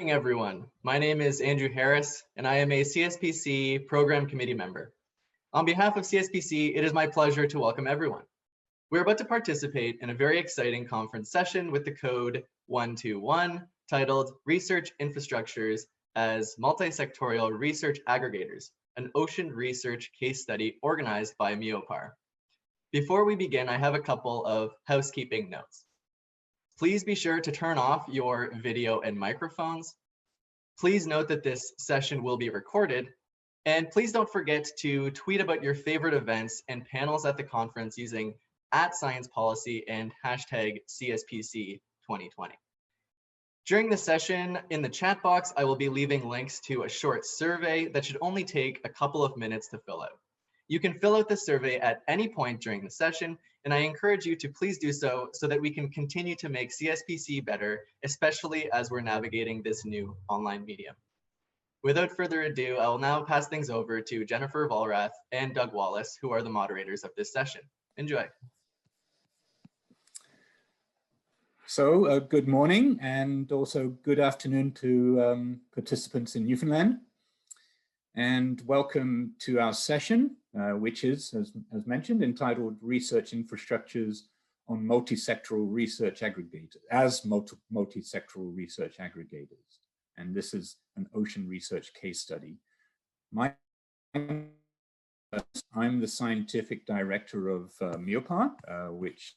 morning, everyone. My name is Andrew Harris, and I am a CSPC Program Committee member. On behalf of CSPC, it is my pleasure to welcome everyone. We're about to participate in a very exciting conference session with the code 121, titled Research Infrastructures as Multisectoral Research Aggregators, an ocean research case study organized by MEOPAR. Before we begin, I have a couple of housekeeping notes. Please be sure to turn off your video and microphones. Please note that this session will be recorded. And please don't forget to tweet about your favorite events and panels at the conference using @SciencePolicy and hashtag CSPC 2020. During the session, in the chat box, I will be leaving links to a short survey that should only take a couple of minutes to fill out. You can fill out the survey at any point during the session, and I encourage you to please do so that we can continue to make CSPC better, especially as we're navigating this new online medium. Without further ado, I will now pass things over to Jennifer Vollrath and Doug Wallace, who are the moderators of this session. Enjoy. So good morning and also good afternoon to participants in Newfoundland. And welcome to our session, which is, as mentioned, entitled Research Infrastructures on Multisectoral Research Aggregators, multisectoral research aggregators. And this is an ocean research case study. I'm the scientific director of MEOPAR, which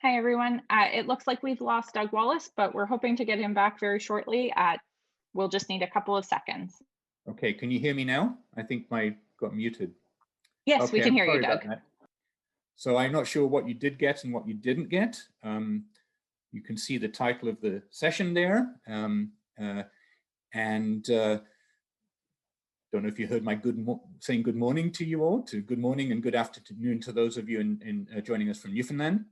Hi, everyone. It looks like we've lost Doug Wallace, but we're hoping to get him back very shortly. We'll just need a couple of seconds. Okay, can you hear me now? I think I got muted. Yes, okay, we can hear you, Doug. So I'm not sure what you did get and what you didn't get. You can see the title of the session there. Don't know if you heard my saying good morning to you all, to good morning and good afternoon to those of you joining us from Newfoundland.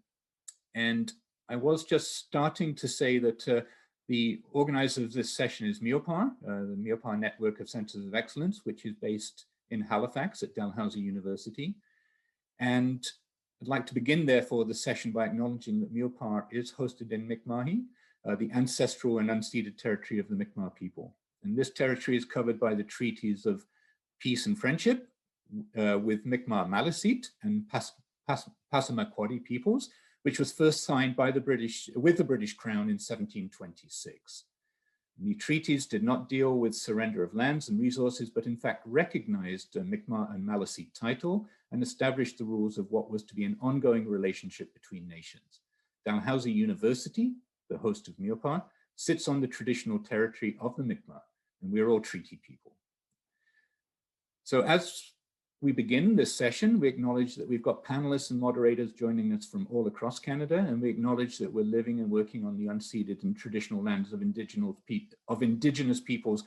And I was just starting to say that the organizer of this session is MEOPAR, the MEOPAR Network of Centers of Excellence, which is based in Halifax at Dalhousie University. And I'd like to begin, therefore, the session by acknowledging that MEOPAR is hosted in Mi'kmaq, the ancestral and unceded territory of the Mi'kmaq people. And this territory is covered by the treaties of peace and friendship with Mi'kmaq Maliseet and Passamaquoddy peoples, which was first signed by the British Crown in 1726. The treaties did not deal with surrender of lands and resources, but in fact recognized Mi'kmaq and Maliseet title and established the rules of what was to be an ongoing relationship between nations. Dalhousie University, the host of MEOPAR, sits on the traditional territory of the Mi'kmaq, and we're all treaty people. So as we begin this session, we acknowledge that we've got panelists and moderators joining us from all across Canada, and we acknowledge that we're living and working on the unceded and traditional lands of indigenous peoples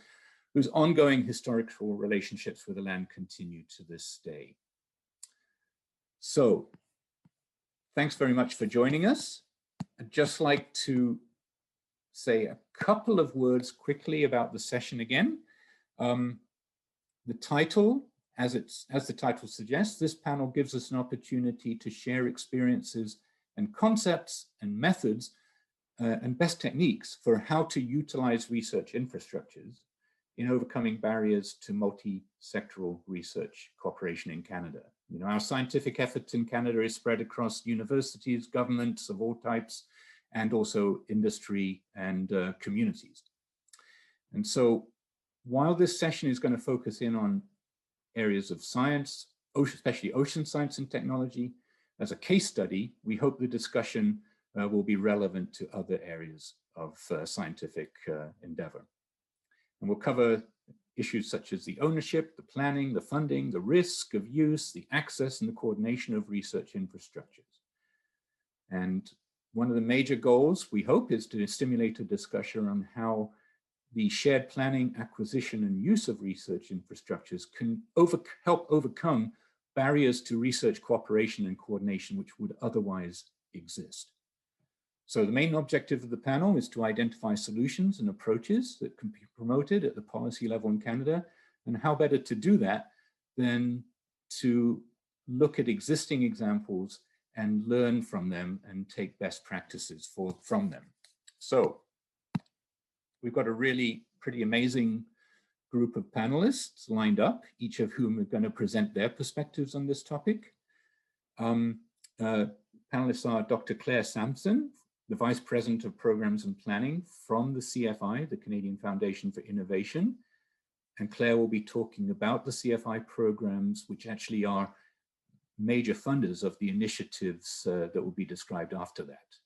whose ongoing historical relationships with the land continue to this day. So, thanks very much for joining us. I'd just like to say a couple of words quickly about the session again. The title, as the title suggests, this panel gives us an opportunity to share experiences and concepts and methods and best techniques for how to utilize research infrastructures in overcoming barriers to multi-sectoral research cooperation in Canada. You know, our scientific efforts in Canada is spread across universities, governments of all types, and also industry and communities. And so while this session is going to focus in on areas of science, especially ocean science and technology, as a case study, we hope the discussion will be relevant to other areas of scientific endeavor. And we'll cover issues such as the ownership, the planning, the funding, the risk of use, the access, and the coordination of research infrastructures. And one of the major goals, we hope, is to stimulate a discussion on how the shared planning, acquisition, and use of research infrastructures can help overcome barriers to research cooperation and coordination which would otherwise exist. So the main objective of the panel is to identify solutions and approaches that can be promoted at the policy level in Canada, and how better to do that than to look at existing examples and learn from them and take best practices from them. So we've got a really pretty amazing group of panelists lined up, each of whom are going to present their perspectives on this topic. Panelists are Dr. Claire Samson, the Vice President of Programs and Planning from the CFI, the Canadian Foundation for Innovation. And Claire will be talking about the CFI programs, which actually are major funders of the initiatives that will be described after that.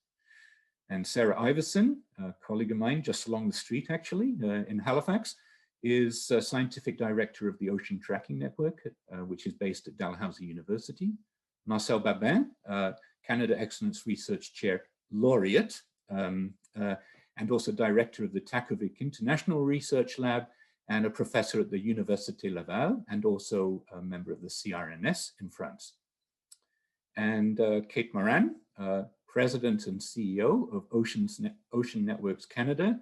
And Sara Iverson, a colleague of mine just along the street actually, in Halifax, is Scientific Director of the Ocean Tracking Network, which is based at Dalhousie University. Marcel Babin, Canada Excellence Research Chair Laureate, and also Director of the Takuvik International Research Lab, and a professor at the Université Laval, and also a member of the CRNS in France. And Kate Moran, President and CEO of Ocean Networks Canada,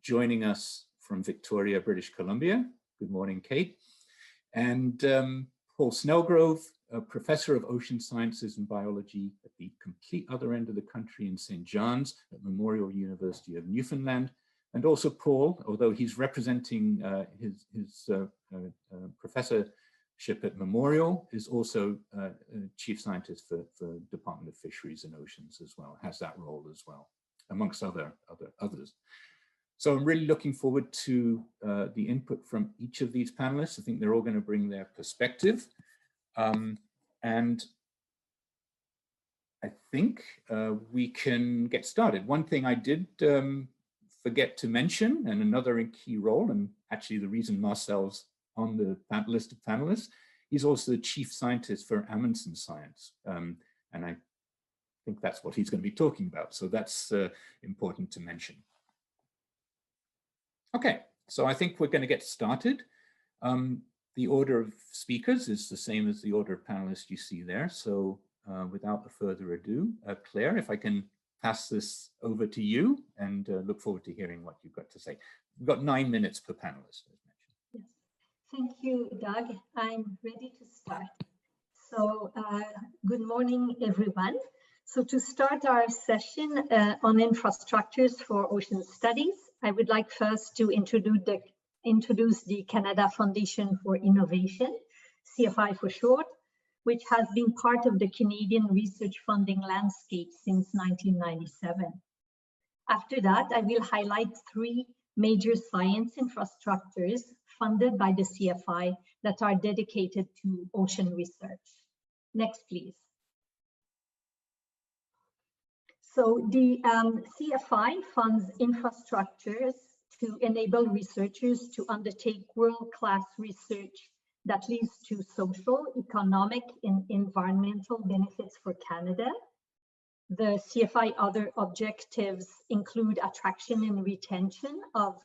joining us from Victoria, British Columbia. Good morning, Kate. And Paul Snelgrove, a Professor of Ocean Sciences and Biology at the complete other end of the country in St. John's at Memorial University of Newfoundland. And also Paul, although he's representing his professorship at Memorial, is also Chief Scientist for Department of Fisheries and Oceans as well, has that role as well, amongst others. So I'm really looking forward to the input from each of these panelists. I think they're all going to bring their perspective. And I think we can get started. One thing I did forget to mention, and another key role, and actually the reason Marcel's on the list of panelists, he's also the Chief Scientist for Amundsen Science. And I think that's what he's going to be talking about. So that's important to mention. Okay, so I think we're going to get started. The order of speakers is the same as the order of panelists you see there. So without further ado, Claire, if I can pass this over to you, and look forward to hearing what you've got to say. We've got 9 minutes per panelist, as mentioned. Yes, thank you, Doug. I'm ready to start. So good morning, everyone. So to start our session on infrastructures for ocean studies, I would like first to introduce the Canada Foundation for Innovation, CFI for short, which has been part of the Canadian research funding landscape since 1997. After that, I will highlight 3 major science infrastructures funded by the CFI that are dedicated to ocean research. Next, please. So the CFI funds infrastructures to enable researchers to undertake world-class research that leads to social, economic, and environmental benefits for Canada. The CFI other objectives include attraction and retention of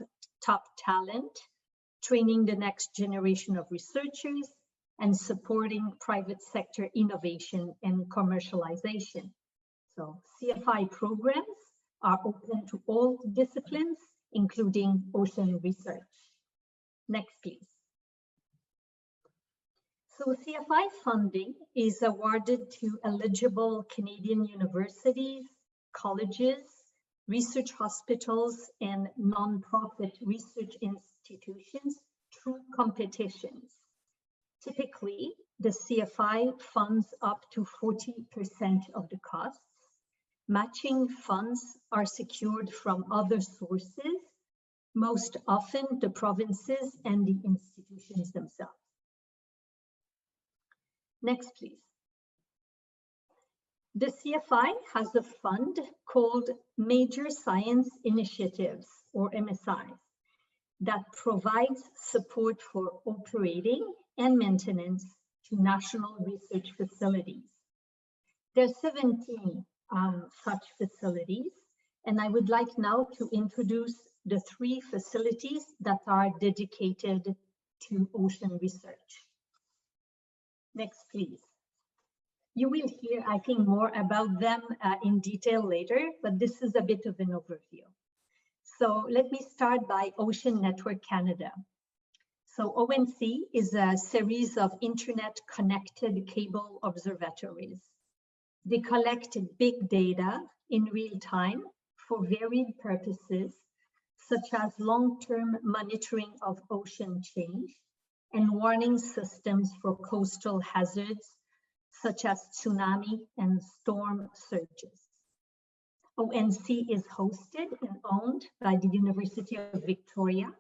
top talent, training the next generation of researchers, and supporting private sector innovation and commercialization. So CFI programs are open to all disciplines, including ocean research. Next, please. So CFI funding is awarded to eligible Canadian universities, colleges, research hospitals, and non-profit research institutions through competitions. Typically, the CFI funds up to 40% of the costs. Matching funds are secured from other sources, most often the provinces and the institutions themselves. Next, please. The CFI has a fund called Major Science Initiatives, or MSIs. that provides support for operating and maintenance to national research facilities. There are 17 such facilities, and I would like now to introduce the 3 facilities that are dedicated to ocean research. Next, please. You will hear, I think, more about them in detail later, but this is a bit of an overview. So let me start by Ocean Network Canada. So ONC is a series of internet-connected cable observatories. They collect big data in real time for varied purposes, such as long-term monitoring of ocean change and warning systems for coastal hazards, such as tsunami and storm surges. ONC is hosted and owned by the University of Victoria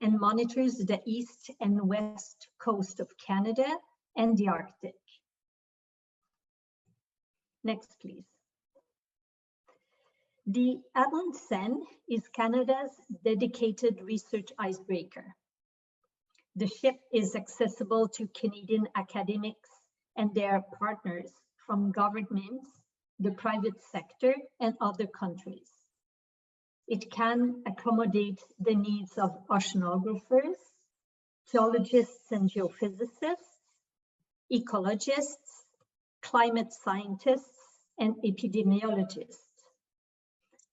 and monitors the east and west coast of Canada and the Arctic. Next, please. The Amundsen is Canada's dedicated research icebreaker. The ship is accessible to Canadian academics and their partners from governments, the private sector, and other countries. It can accommodate the needs of oceanographers, geologists and geophysicists, ecologists, climate scientists, and epidemiologists.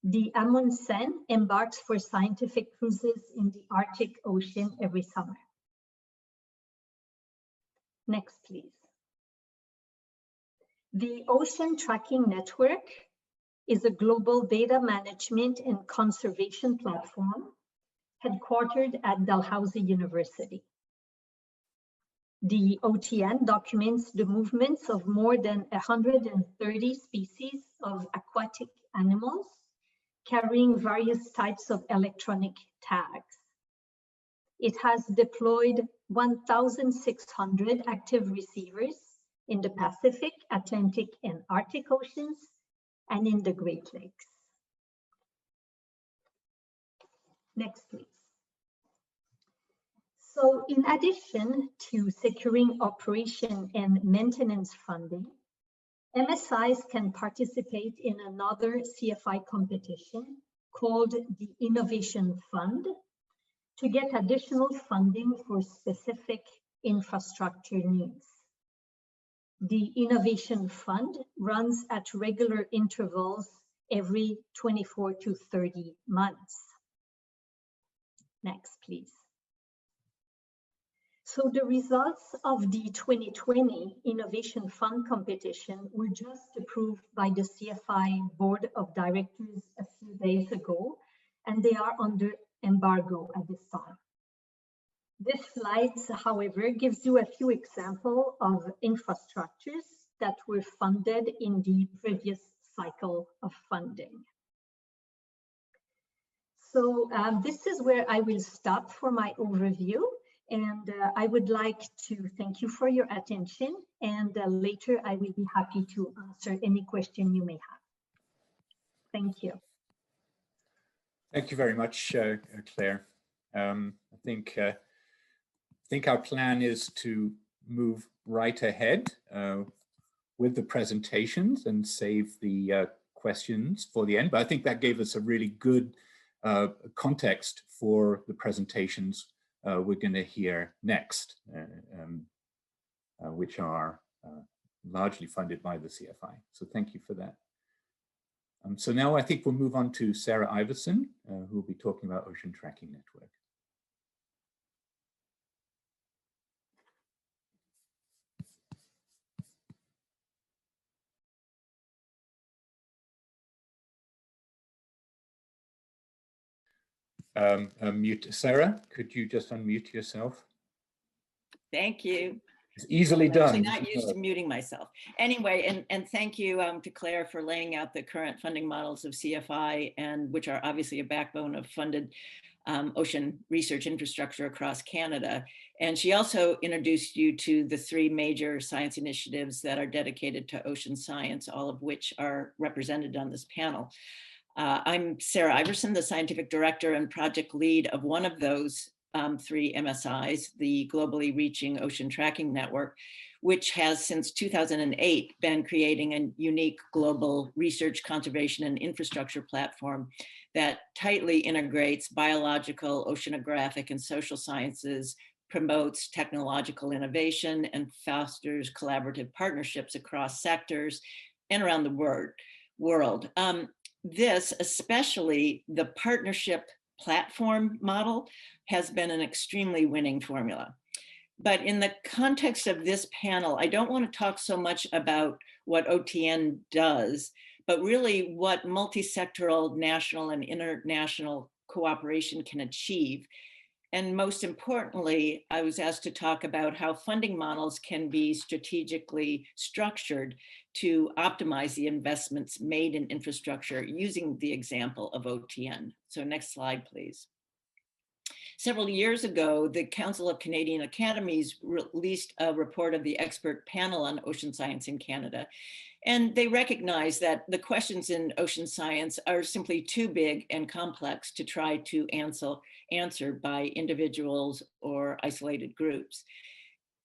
The Amundsen embarks for scientific cruises in the Arctic Ocean every summer. Next, please. The Ocean Tracking Network is a global data management and conservation platform headquartered at Dalhousie University. The OTN documents the movements of more than 130 species of aquatic animals carrying various types of electronic tags. It has deployed 1,600 active receivers in the Pacific, Atlantic, and Arctic Oceans, and in the Great Lakes. Next, please. So in addition to securing operation and maintenance funding, MSIs can participate in another CFI competition called the Innovation Fund to get additional funding for specific infrastructure needs. The Innovation Fund runs at regular intervals every 24 to 30 months. Next, please. So the results of the 2020 Innovation Fund competition were just approved by the CFI Board of Directors a few days ago, and they are under embargo at this time. This slide, however, gives you a few examples of infrastructures that were funded in the previous cycle of funding. So this is where I will stop for my overview, and I would like to thank you for your attention, and later I will be happy to answer any question you may have. Thank you. Thank you very much, Claire. I think our plan is to move right ahead with the presentations and save the questions for the end. But I think that gave us a really good context for the presentations we're going to hear next, which are largely funded by the CFI. So thank you for that. So now I think we'll move on to Sara Iverson, who will be talking about Ocean Tracking Network. Mute Sara, could you just unmute yourself? Thank you. It's easily done. I'm not used to muting myself. Anyway, and thank you to Claire for laying out the current funding models of CFI, and which are obviously a backbone of funded ocean research infrastructure across Canada. And she also introduced you to the 3 major science initiatives that are dedicated to ocean science, all of which are represented on this panel. I'm Sara Iverson, the scientific director and project lead of one of those 3 MSIs, the Globally Reaching Ocean Tracking Network, which has since 2008 been creating a unique global research, conservation, and infrastructure platform that tightly integrates biological, oceanographic, and social sciences, promotes technological innovation, and fosters collaborative partnerships across sectors and around the world. This, especially the partnership platform model, has been an extremely winning formula. But in the context of this panel, I don't want to talk so much about what OTN does, but really what multisectoral national and international cooperation can achieve. And most importantly, I was asked to talk about how funding models can be strategically structured to optimize the investments made in infrastructure using the example of OTN. So next slide, please. Several years ago, the Council of Canadian Academies released a report of the expert panel on ocean science in Canada. And they recognize that the questions in ocean science are simply too big and complex to try to answer by individuals or isolated groups.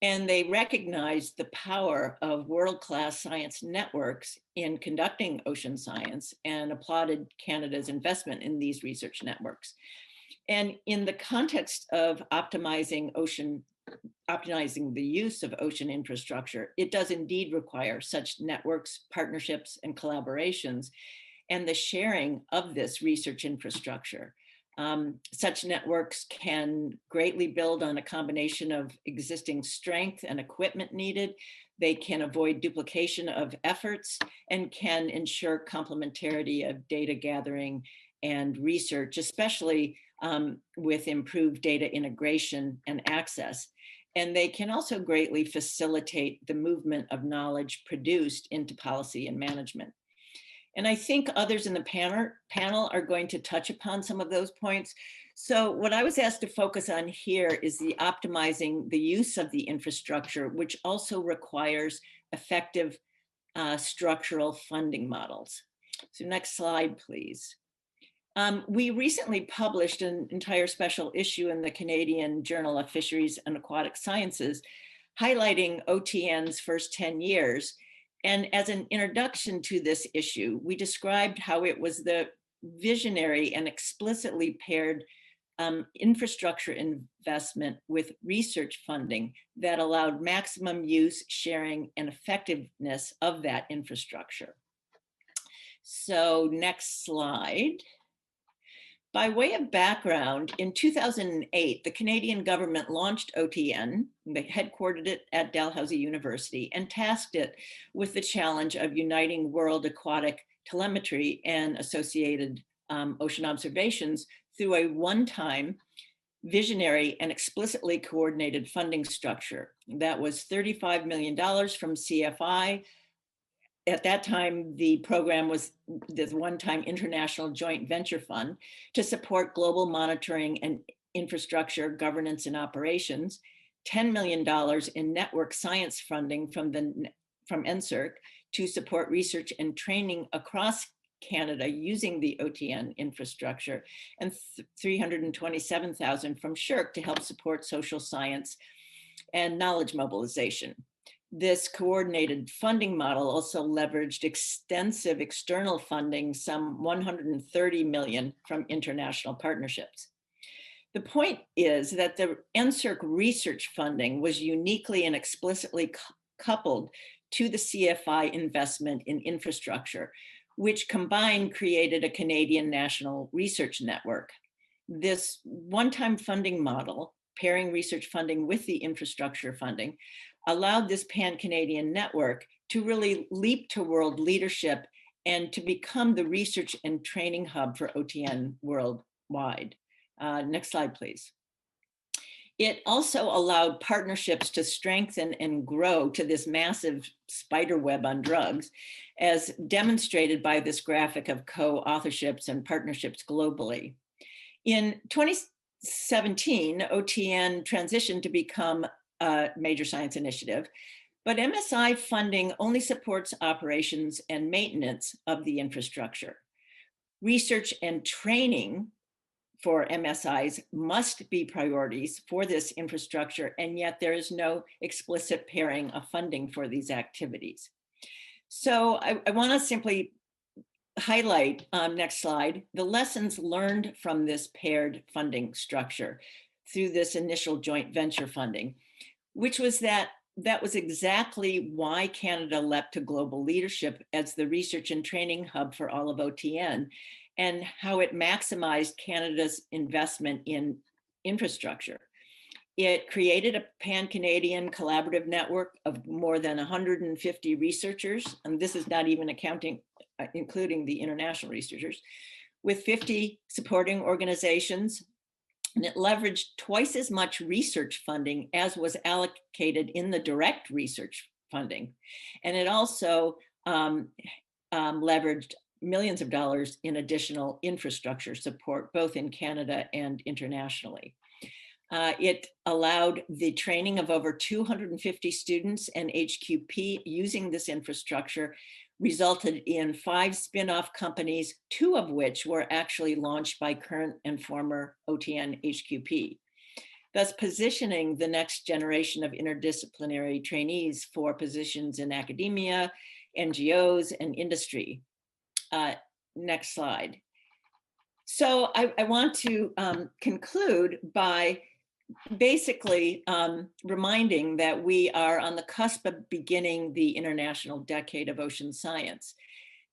And they recognize the power of world-class science networks in conducting ocean science and applauded Canada's investment in these research networks. And in the context of optimizing the use of ocean infrastructure, it does indeed require such networks, partnerships, and collaborations, and the sharing of this research infrastructure. Such networks can greatly build on a combination of existing strength and equipment needed. They can avoid duplication of efforts and can ensure complementarity of data gathering and research, especially with improved data integration and access. And they can also greatly facilitate the movement of knowledge produced into policy and management. And I think others in the panel are going to touch upon some of those points. So what I was asked to focus on here is the optimizing the use of the infrastructure, which also requires effective structural funding models. So next slide, please. We recently published an entire special issue in the Canadian Journal of Fisheries and Aquatic Sciences, highlighting OTN's first 10 years. And as an introduction to this issue, we described how it was the visionary and explicitly paired infrastructure investment with research funding that allowed maximum use, sharing, and effectiveness of that infrastructure. So next slide. By way of background, in 2008, the Canadian government launched OTN, they headquartered it at Dalhousie University, and tasked it with the challenge of uniting world aquatic telemetry and associated ocean observations through a one-time, visionary, and explicitly coordinated funding structure. That was $35 million from CFI. At that time, the program was this one-time international joint venture fund to support global monitoring and infrastructure governance and operations, $10 million in network science funding from NSERC to support research and training across Canada using the OTN infrastructure, and $327,000 from SSHRC to help support social science and knowledge mobilization. This coordinated funding model also leveraged extensive external funding, some $130 million from international partnerships. The point is that the NSERC research funding was uniquely and explicitly coupled to the CFI investment in infrastructure, which combined created a Canadian national research network. This one-time funding model, pairing research funding with the infrastructure funding, allowed this pan-Canadian network to really leap to world leadership and to become the research and training hub for OTN worldwide. Next slide, please. It also allowed partnerships to strengthen and grow to this massive spider web on drugs, as demonstrated by this graphic of co-authorships and partnerships globally. In 2017, OTN transitioned to become a major science initiative, but MSI funding only supports operations and maintenance of the infrastructure. Research and training for MSIs must be priorities for this infrastructure, and yet there is no explicit pairing of funding for these activities. So I want to simply highlight, next slide, the lessons learned from this paired funding structure through this initial joint venture funding, which was that was exactly why Canada leapt to global leadership as the research and training hub for all of OTN, and how it maximized Canada's investment in infrastructure. It created a pan-Canadian collaborative network of more than 150 researchers, and this is not even including the international researchers, with 50 supporting organizations. And it leveraged twice as much research funding as was allocated in the direct research funding. And it also leveraged millions of dollars in additional infrastructure support, both in Canada and internationally. It allowed the training of over 250 students, and HQP using this infrastructure resulted in 5 spin-off companies, 2 of which were actually launched by current and former OTN HQP, thus positioning the next generation of interdisciplinary trainees for positions in academia, NGOs, and industry. Next slide. So I want to conclude by basically reminding that we are on the cusp of beginning the International Decade of Ocean Science,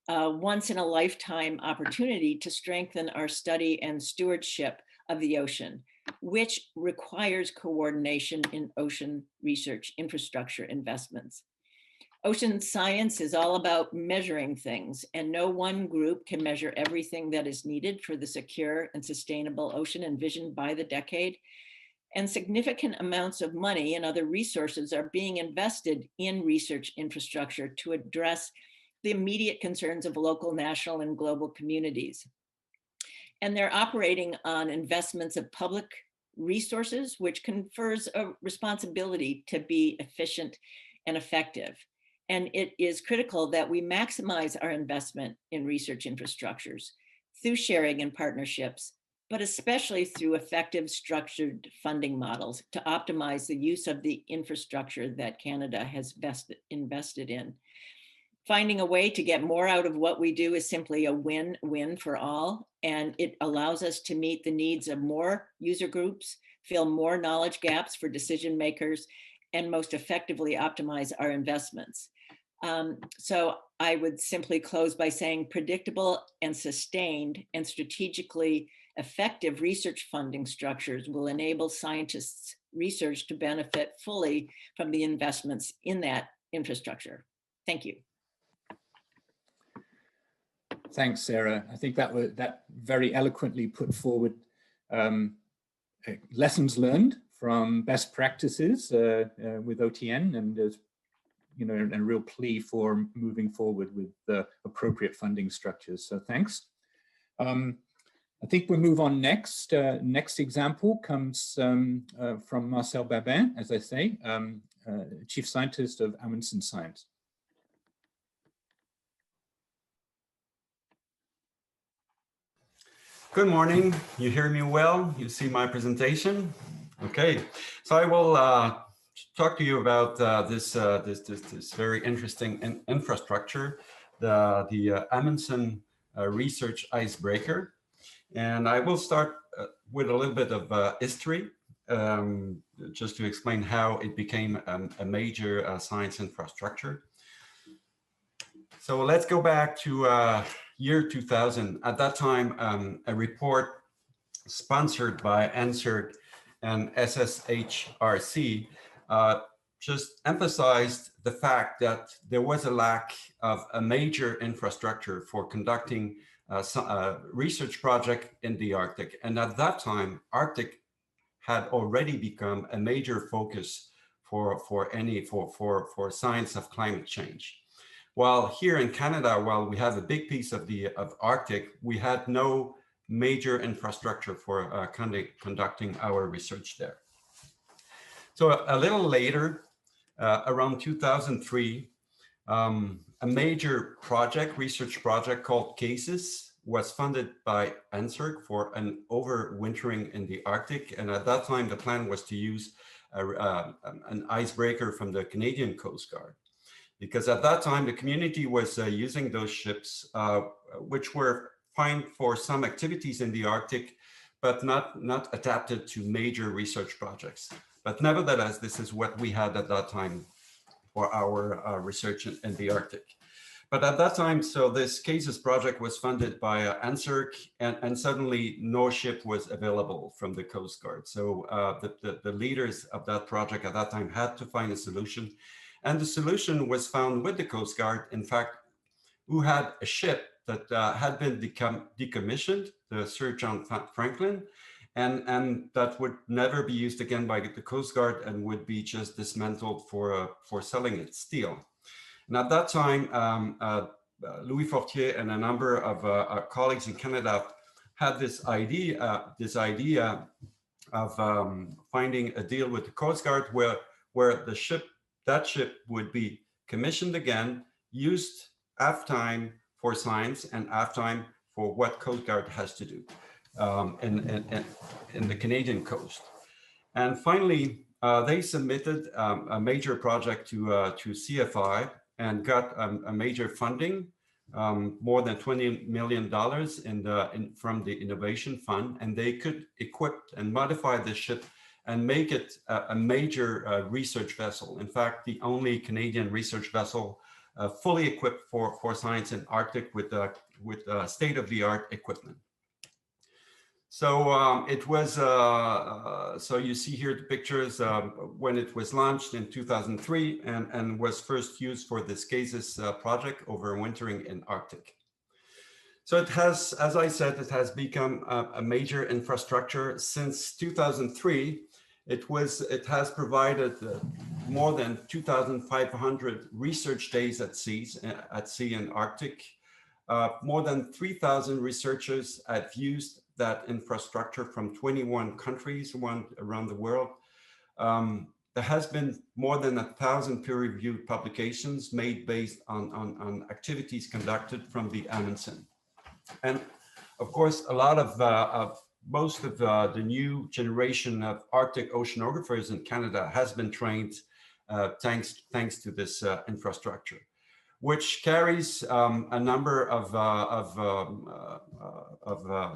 once in a lifetime opportunity to strengthen our study and stewardship of the ocean, which requires coordination in ocean research infrastructure investments. Ocean science is all about measuring things, and no one group can measure everything that is needed for the secure and sustainable ocean envisioned by the decade. And significant amounts of money and other resources are being invested in research infrastructure to address the immediate concerns of local, national, and global communities. And they're operating on investments of public resources, which confers a responsibility to be efficient and effective. And it is critical that we maximize our investment in research infrastructures through sharing and partnerships, but especially through effective structured funding models to optimize the use of the infrastructure that Canada has invested in. Finding a way to get more out of what we do is simply a win-win for all, and it allows us to meet the needs of more user groups, fill more knowledge gaps for decision makers, and most effectively optimize our investments. So I would simply close by saying predictable and sustained and strategically effective research funding structures will enable scientists' research to benefit fully from the investments in that infrastructure. Thank you. Thanks, Sara. I think that very eloquently put forward lessons learned from best practices with OTN, and there's a real plea for moving forward with the appropriate funding structures. So thanks. I think we'll move on next. Next example comes from Marcel Babin, as I say, Chief Scientist of Iverson Science. Good morning. You hear me well? You see my presentation? Okay. So I will talk to you about this very interesting infrastructure, the Amundsen Research Icebreaker. And I will start with a little bit of history, just to explain how it became a major science infrastructure. So let's go back to year 2000. At that time, a report sponsored by NSERC and SSHRC just emphasized the fact that there was a lack of a major infrastructure for conducting research project in the Arctic. And at that time, Arctic had already become a major focus for science of climate change. While here in Canada, while we have a big piece of Arctic, we had no major infrastructure for conducting our research there. So a little later, around 2003, a major research project called CASES was funded by NSERC for an overwintering in the Arctic. And at that time, the plan was to use an icebreaker from the Canadian Coast Guard. Because at that time, the community was using those ships, which were fine for some activities in the Arctic, but not adapted to major research projects. But nevertheless, this is what we had at that time for our research in the Arctic. But at that time, so this CASES project was funded by NSERC, and suddenly no ship was available from the Coast Guard. So the leaders of that project at that time had to find a solution. And the solution was found with the Coast Guard, in fact, who had a ship that had been decommissioned, the Sir John Franklin, and that would never be used again by the Coast Guard and would be just dismantled for selling its steel. And at that time, Louis Fortier and a number of our colleagues in Canada had this idea of finding a deal with the Coast Guard where that ship would be commissioned again, used half time for science and half time for what Coast Guard has to do in the Canadian coast. And finally, they submitted a major project to CFI and got a major funding, more than $20 million from the Innovation Fund, and they could equip and modify the ship and make it a major research vessel. In fact, the only Canadian research vessel fully equipped for science in Arctic with state-of-the-art equipment. So it was, so you see here the pictures when it was launched in 2003 and was first used for this CASES project overwintering in Arctic. So it has, as I said, it has become a major infrastructure since 2003. It has provided more than 2,500 research days at sea in Arctic. More than 3,000 researchers have used that infrastructure from 21 countries around the world. There has been more than 1,000 peer-reviewed publications made based on activities conducted from the Amundsen. And of course, a lot of most of the new generation of Arctic oceanographers in Canada has been trained thanks to this infrastructure, which carries a number of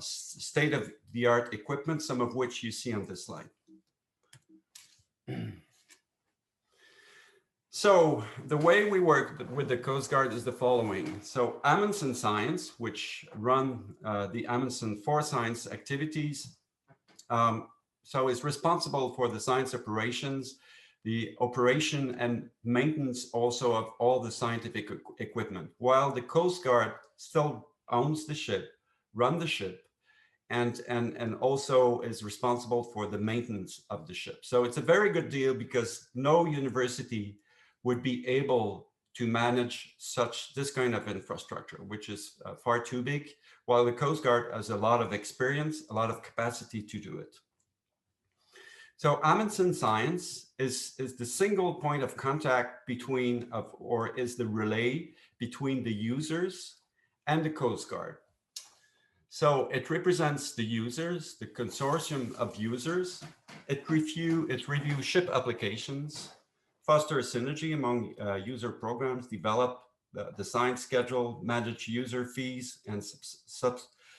state-of-the-art equipment, some of which you see on this slide. So the way we work with the Coast Guard is the following. So Amundsen Science, which run the Amundsen for Science activities, so is responsible for the science operations, the operation and maintenance also of all the scientific equipment, while the Coast Guard still owns the ship, run the ship, and also is responsible for the maintenance of the ship. So it's a very good deal because no university would be able to manage this kind of infrastructure, which is far too big, while the Coast Guard has a lot of experience, a lot of capacity to do it. So Amundsen Science is the single point of contact or is the relay between the users and the Coast Guard. So it represents the users, the consortium of users. It reviews ship applications, foster synergy among user programs, develop the science schedule, manage user fees, and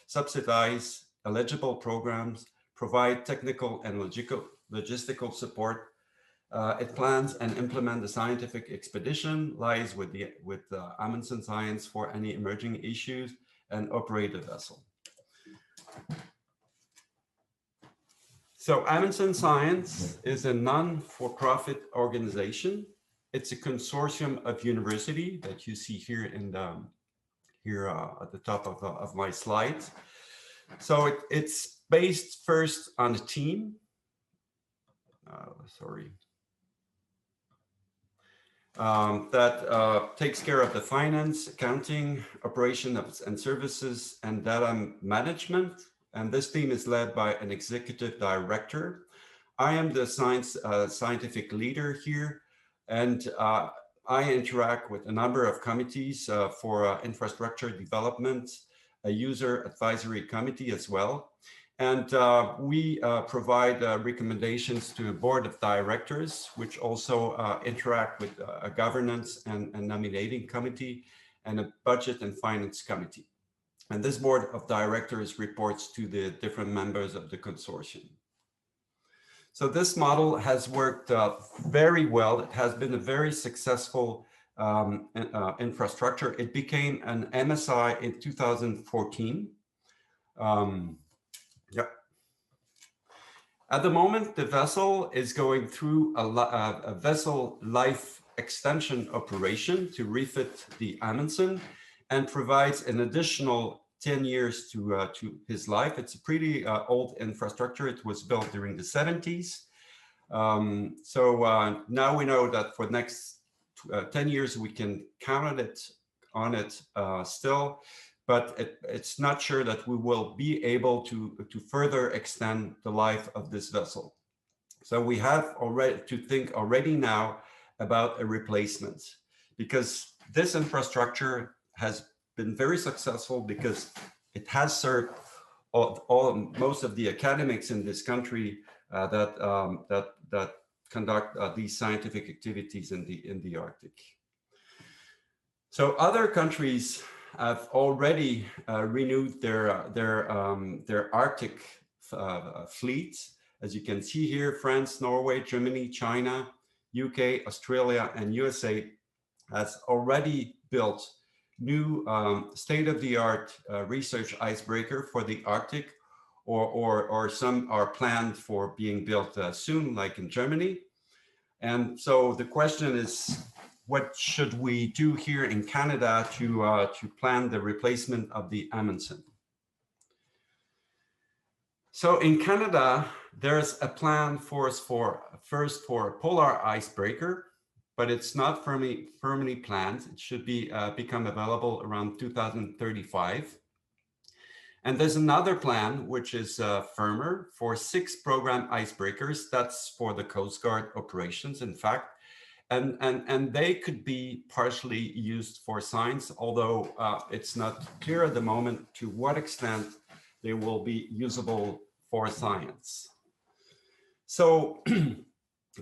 subsidize eligible programs, provide technical and logistical support. It plans and implements the scientific expedition, lies with Amundsen Science for any emerging issues, and operate the vessel. So Amundsen Science is a non-for-profit organization. It's a consortium of university that you see here at the top of my slides. So it's based first on a team. That takes care of the finance, accounting, operation and services, and data management. And this team is led by an executive director. I am the scientific leader here, and I interact with a number of committees for infrastructure development, a user advisory committee as well. And we provide recommendations to a board of directors, which also interact with a governance and nominating committee and a budget and finance committee. And this board of directors reports to the different members of the consortium. So this model has worked very well. It has been a very successful infrastructure. It became an MSI in 2014. Yep. At the moment, the vessel is going through a vessel life extension operation to refit the Amundsen and provides an additional 10 years to his life. It's a pretty old infrastructure. It was built during the 70s. So now we know that for the next 10 years, we can count on it still, but it's not sure that we will be able to further extend the life of this vessel. So we have already to think already now about a replacement, because this infrastructure has been very successful because it has served most of the academics in this country that conduct these scientific activities in the Arctic. So other countries have already renewed their Arctic fleets. As you can see here, France, Norway, Germany, China, UK, Australia, and USA has already built new state-of-the-art research icebreaker for the Arctic, or some are planned for being built soon, like in Germany. And so the question is, what should we do here in Canada to plan the replacement of the Amundsen? So in Canada, there's a plan first for a polar icebreaker, but it's not firmly planned. It should be become available around 2035. And there's another plan, which is firmer, for 6 program icebreakers. That's for the Coast Guard operations, in fact. And they could be partially used for science, although it's not clear at the moment to what extent they will be usable for science. So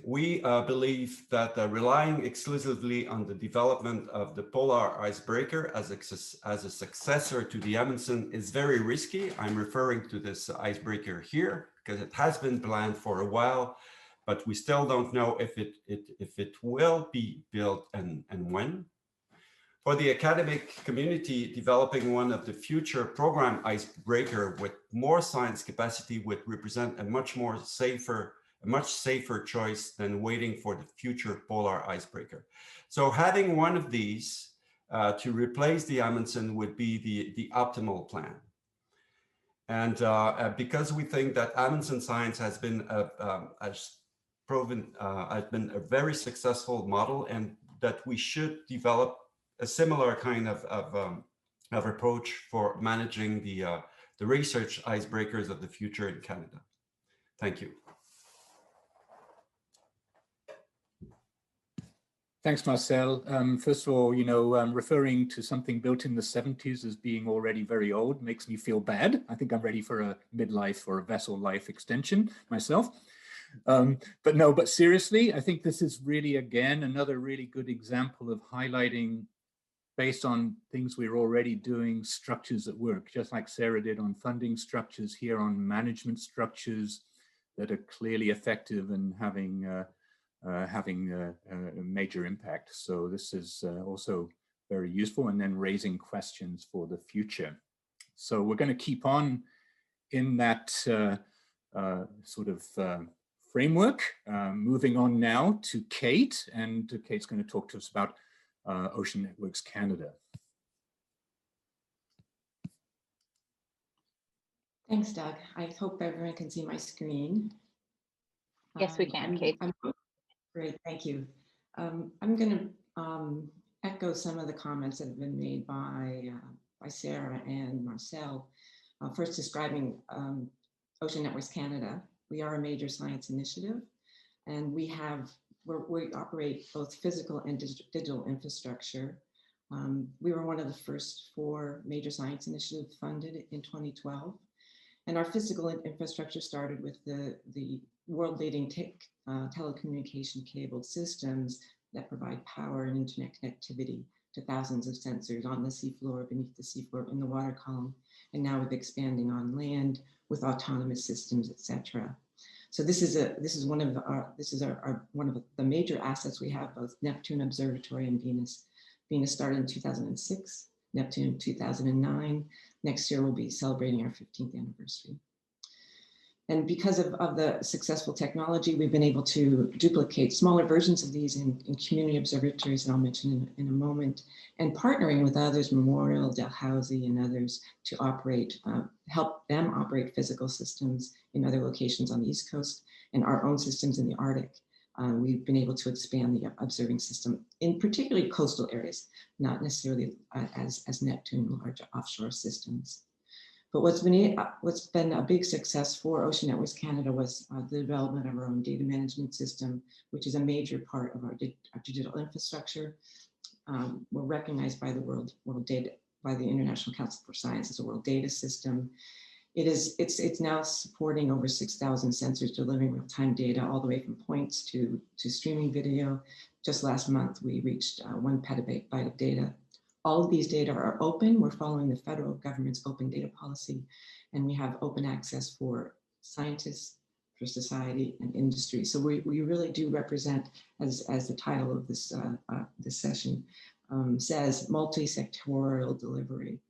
we believe that relying exclusively on the development of the polar icebreaker as a successor to the Amundsen is very risky. I'm referring to this icebreaker here because it has been planned for a while, but we still don't know if it will be built and when. For the academic community, developing one of the future program icebreaker with more science capacity would represent a much safer choice than waiting for the future polar icebreaker. So having one of these to replace the Amundsen would be the optimal plan. And because we think that Amundsen science has been a very successful model, and that we should develop a similar kind of approach for managing the research icebreakers of the future in Canada. Thank you. Thanks, Marcel. First of all, referring to something built in the 70s as being already very old makes me feel bad. I think I'm ready for a midlife or a vessel life extension myself. But seriously, I think this is really, again, another really good example of highlighting, based on things we're already doing, structures at work, just like Sara did on funding structures, here on management structures that are clearly effective and having a major impact. So this is also very useful, and then raising questions for the future. So we're going to keep on in that sort of framework, moving on now to Kate, and Kate's going to talk to us about Ocean Networks Canada. Thanks, Doug. I hope everyone can see my screen. Yes, we can, Kate. Great, thank you. I'm going to echo some of the comments that have been made by Sara and Marcel. First, describing Ocean Networks Canada. We are a major science initiative, and we operate both physical and digital infrastructure We were one of the first 4 major science initiatives funded in 2012. And our physical infrastructure started with the world-leading telecommunication cabled systems that provide power and internet connectivity to thousands of sensors on the seafloor, beneath the seafloor, in the water column, and now with expanding on land with autonomous systems, etc. So this is one of the major assets we have, both Neptune Observatory and Venus. Venus started in 2006, Neptune in 2009. Next year we'll be celebrating our 15th anniversary. And because of the successful technology, we've been able to duplicate smaller versions of these in community observatories that I'll mention in a moment, and partnering with others, Memorial, Dalhousie, and others, to operate, help them operate physical systems in other locations on the East Coast and our own systems in the Arctic. We've been able to expand the observing system in particularly coastal areas, not necessarily as Neptune large offshore systems. But what's been a big success for Ocean Networks Canada was the development of our own data management system, which is a major part of our digital infrastructure. We're recognized by the by the International Council for Science as a world data system. It's now supporting over 6,000 sensors delivering real-time data all the way from points to streaming video. Just last month, we reached 1 petabyte of data. All of these data are open. We're following the federal government's open data policy, and we have open access for scientists, for society, and industry. So we really do represent, as the title of this session says, multisectoral delivery.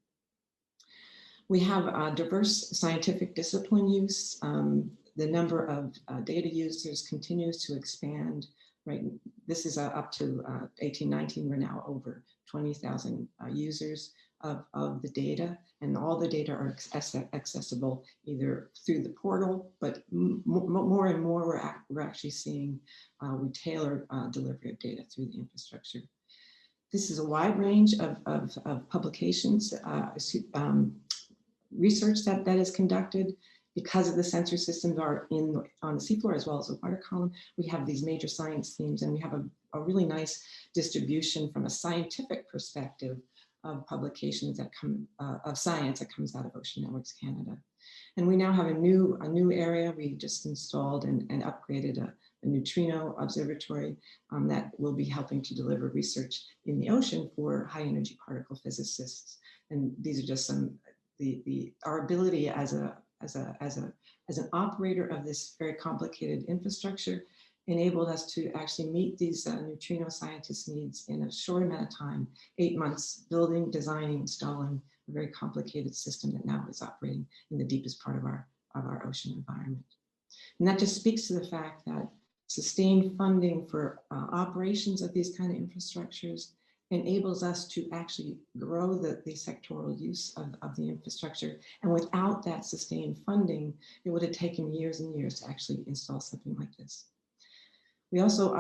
We have diverse scientific discipline use. The number of data users continues to expand. Right, this is up to 1819. We're now over 20,000 users of the data, and all the data are accessible either through the portal, but more and more we're actually seeing we tailor delivery of data through the infrastructure. This is a wide range of publications, research that is conducted. Because of the sensor systems are on the seafloor as well as the water column, we have these major science themes, and we have a really nice distribution from a scientific perspective of publications that come of science that comes out of Ocean Networks Canada. And we now have a new area. We just installed and upgraded a neutrino observatory that will be helping to deliver research in the ocean for high energy particle physicists. And these are just some our ability as an operator of this very complicated infrastructure enabled us to actually meet these neutrino scientists' needs in a short amount of time, 8 months, building, designing, installing a very complicated system that now is operating in the deepest part of our ocean environment. And that just speaks to the fact that sustained funding for operations of these kind of infrastructures enables us to actually grow the sectoral use of the infrastructure. And without that sustained funding, it would have taken years and years to actually install something like this. We also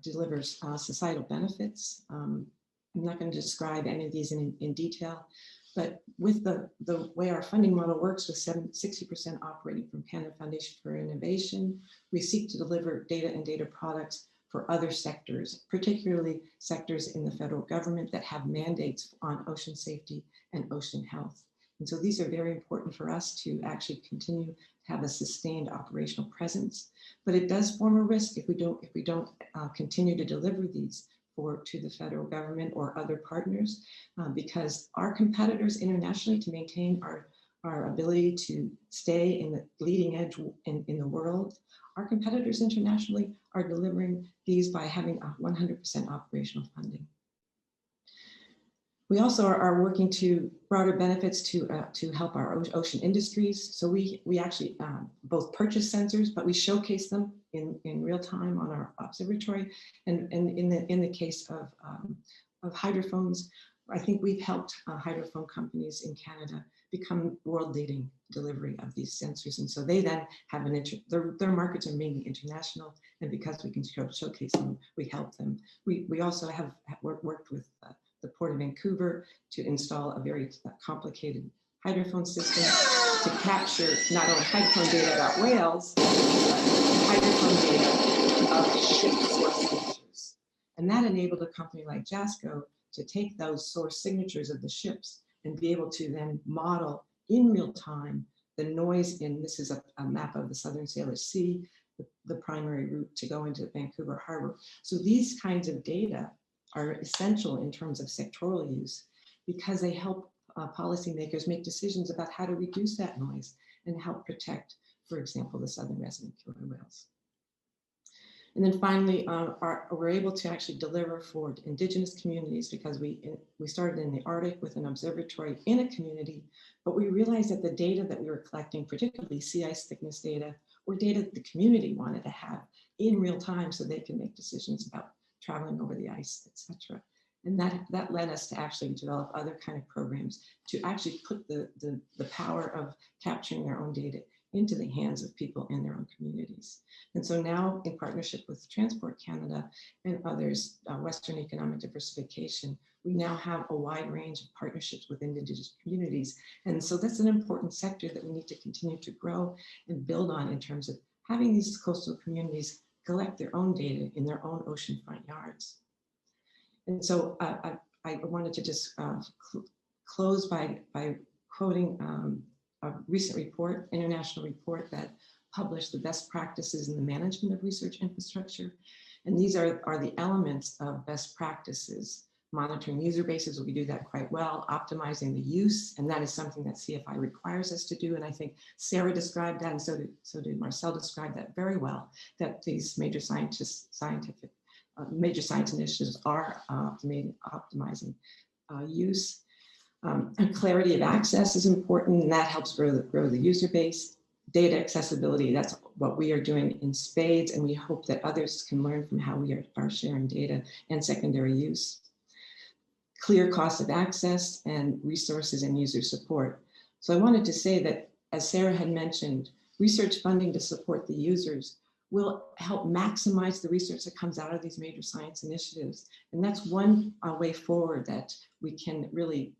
delivers societal benefits. I'm not going to describe any of these in detail, but with the way our funding model works, with 60% operating from Canada Foundation for Innovation, we seek to deliver data and data products for other sectors, particularly sectors in the federal government that have mandates on ocean safety and ocean health. And so these are very important for us to actually continue to have a sustained operational presence, but it does form a risk if we don't continue to deliver these to the federal government or other partners, because our competitors internationally, to maintain our ability to stay in the leading edge in the world, our competitors internationally are delivering these by having 100% operational funding. We also are working to broader benefits to help our ocean industries. So we actually both purchase sensors, but we showcase them in real time on our observatory. And in the case of hydrophones, I think we've helped hydrophone companies in Canada become world-leading delivery of these sensors. And so they then have their markets are mainly international, and because we can showcase them, we help them. We also have worked with the Port of Vancouver to install a very complicated hydrophone system to capture not only hydrophone data about whales, but hydrophone data of ship source features. And that enabled a company like Jasco to take those source signatures of the ships and be able to then model in real time the noise in, this is a map of the Southern Sailor Sea, the primary route to go into Vancouver Harbor. So these kinds of data are essential in terms of sectoral use because they help policymakers make decisions about how to reduce that noise and help protect, for example, the southern resident killer whales. And then finally, we're able to actually deliver for Indigenous communities because we started in the Arctic with an observatory in a community, but we realized that the data that we were collecting, particularly sea ice thickness data, were data that the community wanted to have in real time so they can make decisions about traveling over the ice, etc. And that led us to actually develop other kind of programs to actually put the power of capturing their own data into the hands of people in their own communities. And so now, in partnership with Transport Canada and others, Western Economic Diversification, we now have a wide range of partnerships with Indigenous communities. And so that's an important sector that we need to continue to grow and build on in terms of having these coastal communities collect their own data in their own oceanfront yards. And so I wanted to just close by quoting a recent report, international report that published the best practices in the management of research infrastructure. And these are the elements of best practices. Monitoring user bases, we do that quite well, optimizing the use, and that is something that CFI requires us to do. And I think Sara described that, and so did Marcel describe that very well, that these major major science initiatives are optimizing use. And clarity of access is important, and that helps grow the user base. Data accessibility, that's what we are doing in spades, and we hope that others can learn from how we are sharing data and secondary use. Clear cost of access and resources and user support. So I wanted to say that, as Sara had mentioned, research funding to support the users will help maximize the research that comes out of these major science initiatives. And that's one way forward that we can really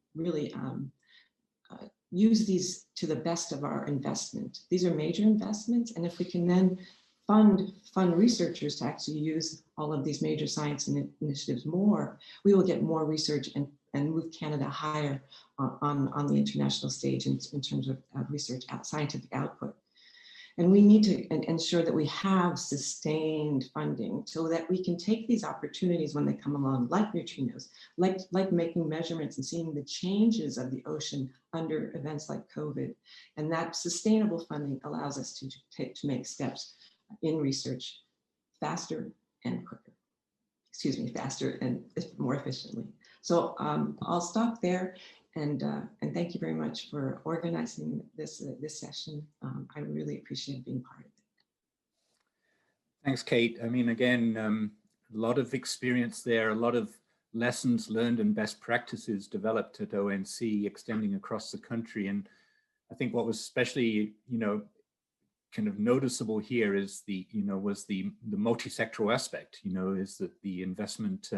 use these to the best of our investment. These are major investments, and if we can then fund researchers to actually use all of these major science initiatives more, we will get more research and move Canada higher on the international stage in terms of research scientific output. And we need to ensure that we have sustained funding so that we can take these opportunities when they come along, like neutrinos, like making measurements and seeing the changes of the ocean under events like COVID. And that sustainable funding allows us to make steps in research faster and quicker. Excuse me, faster and more efficiently. So I'll stop there. And thank you very much for organizing this session. I really appreciate being part of it. Thanks, Kate. I mean, again, a lot of experience there, a lot of lessons learned and best practices developed at ONC, extending across the country. And I think what was especially, kind of noticeable here is was the multisectoral aspect. Is that the investment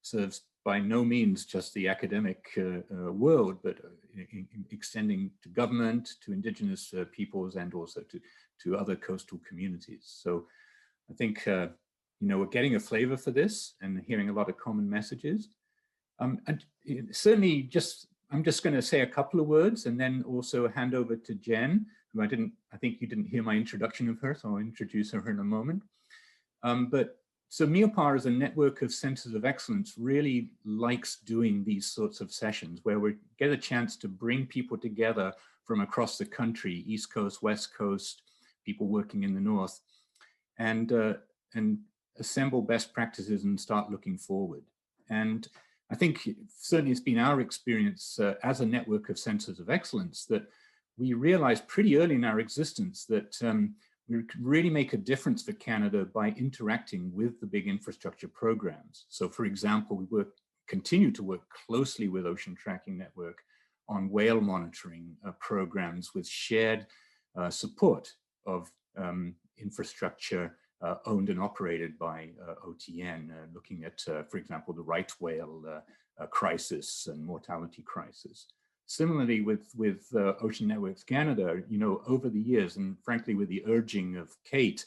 serves by no means just the academic world, but extending to government, to Indigenous peoples, and also to other coastal communities. So I think, we're getting a flavor for this and hearing a lot of common messages. And certainly I'm just going to say a couple of words and then also hand over to Jen, who I think you didn't hear my introduction of her, so I'll introduce her in a moment. So MEOPAR as a network of centers of excellence really likes doing these sorts of sessions where we get a chance to bring people together from across the country, East Coast, West Coast, people working in the North, and assemble best practices and start looking forward. And I think certainly it's been our experience as a network of centers of excellence that we realized pretty early in our existence that we could really make a difference for Canada by interacting with the big infrastructure programs. So for example, we continue to work closely with Ocean Tracking Network on whale monitoring programs with shared support of infrastructure owned and operated by OTN, looking at, for example, the right whale crisis and mortality crisis. Similarly, with Ocean Networks Canada, over the years, and frankly, with the urging of Kate,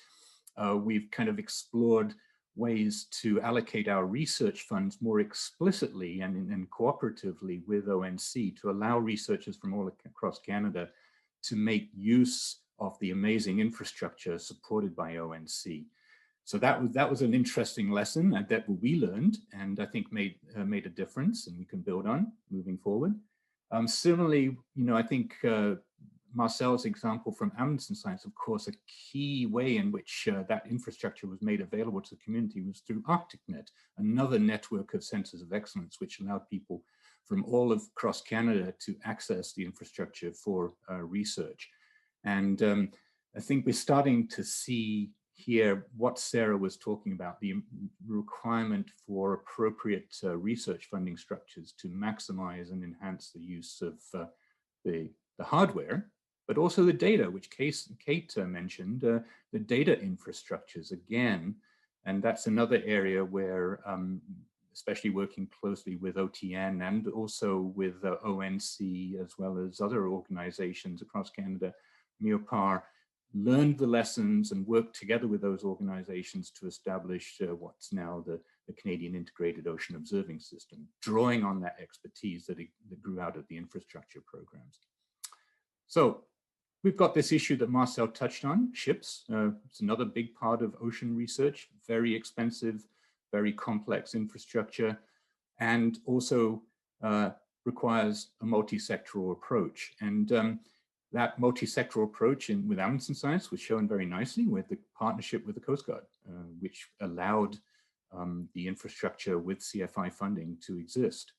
we've kind of explored ways to allocate our research funds more explicitly and cooperatively with ONC to allow researchers from all across Canada to make use of the amazing infrastructure supported by ONC. So that was an interesting lesson that we learned, and I think made a difference, and we can build on moving forward. Similarly, I think Marcel's example from Amundsen Science, of course, a key way in which that infrastructure was made available to the community was through ArcticNet, another network of centers of excellence, which allowed people from all across Canada to access the infrastructure for research. And I think we're starting to see here what Sara was talking about, the requirement for appropriate research funding structures to maximize and enhance the use of the hardware, but also the data, which Kate mentioned, the data infrastructures again. And that's another area where, especially working closely with OTN and also with ONC, as well as other organizations across Canada, MEOPAR, learned the lessons and worked together with those organizations to establish what's now the Canadian Integrated Ocean Observing System, drawing on that expertise that grew out of the infrastructure programs. So we've got this issue that Marcel touched on, ships. It's another big part of ocean research, very expensive, very complex infrastructure, and also requires a multisectoral approach. And that multisectoral approach with Amundsen Science was shown very nicely with the partnership with the Coast Guard, which allowed the infrastructure with CFI funding to exist.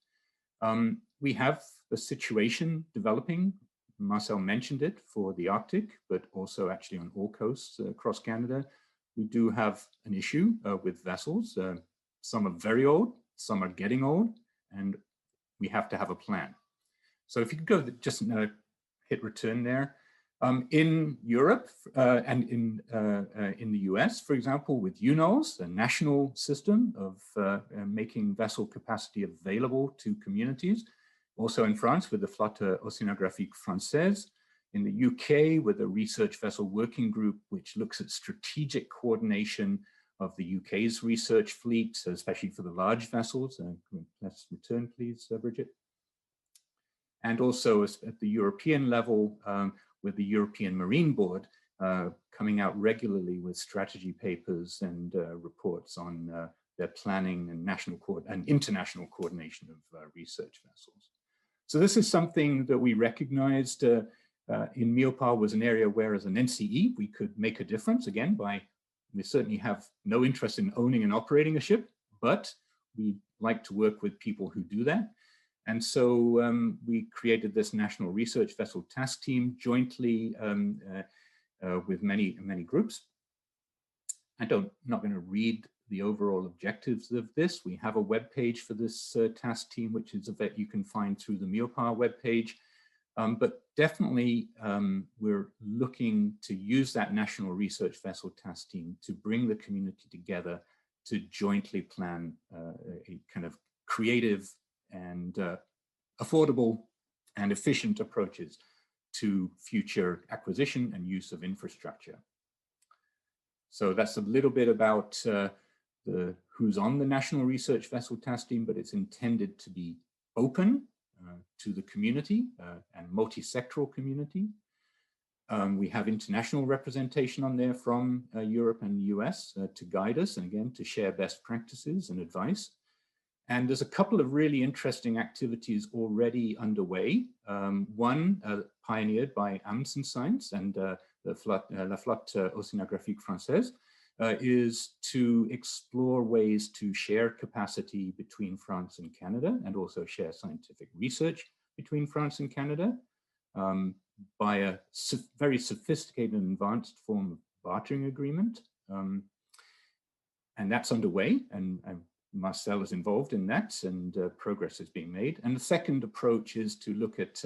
We have a situation developing, Marcel mentioned it, for the Arctic, but also actually on all coasts across Canada. We do have an issue with vessels. Some are very old, some are getting old, and we have to have a plan. So if you could go just hit return there. In Europe and in the US, for example, with UNOS, the national system of making vessel capacity available to communities. Also in France with the Flotte Oceanographique Française. In the UK with a research vessel working group, which looks at strategic coordination of the UK's research fleet, especially for the large vessels. Let's return, please, Bridget. And also at the European level with the European Marine Board coming out regularly with strategy papers and reports on their planning and international coordination of research vessels. So this is something that we recognized in MEOPAR was an area where as an NCE, we could make a difference again we certainly have no interest in owning and operating a ship, but we like to work with people who do that. And so we created this National Research Vessel Task Team jointly with many groups. I'm not going to read the overall objectives of this. We have a web page for this task team, which is that you can find through the MEOPAR webpage. But definitely, we're looking to use that National Research Vessel Task Team to bring the community together to jointly plan a kind of creative and affordable and efficient approaches to future acquisition and use of infrastructure. So that's a little bit about who's on the National Research Vessel Task Team, but it's intended to be open to the community and multisectoral community. We have international representation on there from Europe and the US to guide us and again to share best practices and advice. And there's a couple of really interesting activities already underway. One pioneered by Amundsen Science and La Flotte Oceanographique Française is to explore ways to share capacity between France and Canada and also share scientific research between France and Canada by a very sophisticated and advanced form of bartering agreement. And that's underway, and Marcel is involved in that, and progress is being made. And the second approach is to look at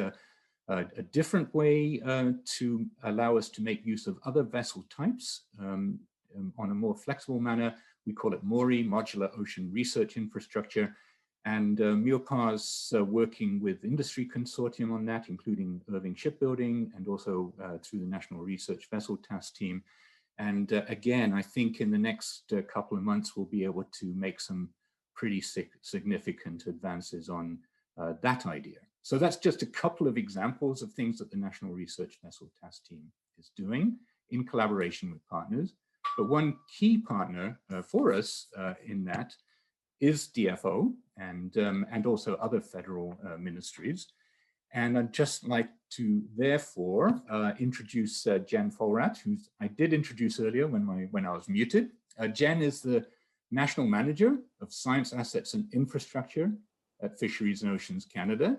a different way to allow us to make use of other vessel types on a more flexible manner. We call it MORI, Modular Ocean Research Infrastructure. And MEOPAR's working with industry consortium on that, including Irving Shipbuilding and also through the National Research Vessel Task Team. And again, I think in the next couple of months, we'll be able to make some pretty significant advances on that idea. So that's just a couple of examples of things that the National Research Vessel Task Team is doing in collaboration with partners. But one key partner for us in that is DFO and also other federal ministries. And I'd just like to therefore introduce Jen Vollrath, who I did introduce earlier when I was muted. Jen is the National Manager of Science Assets and Infrastructure at Fisheries and Oceans Canada.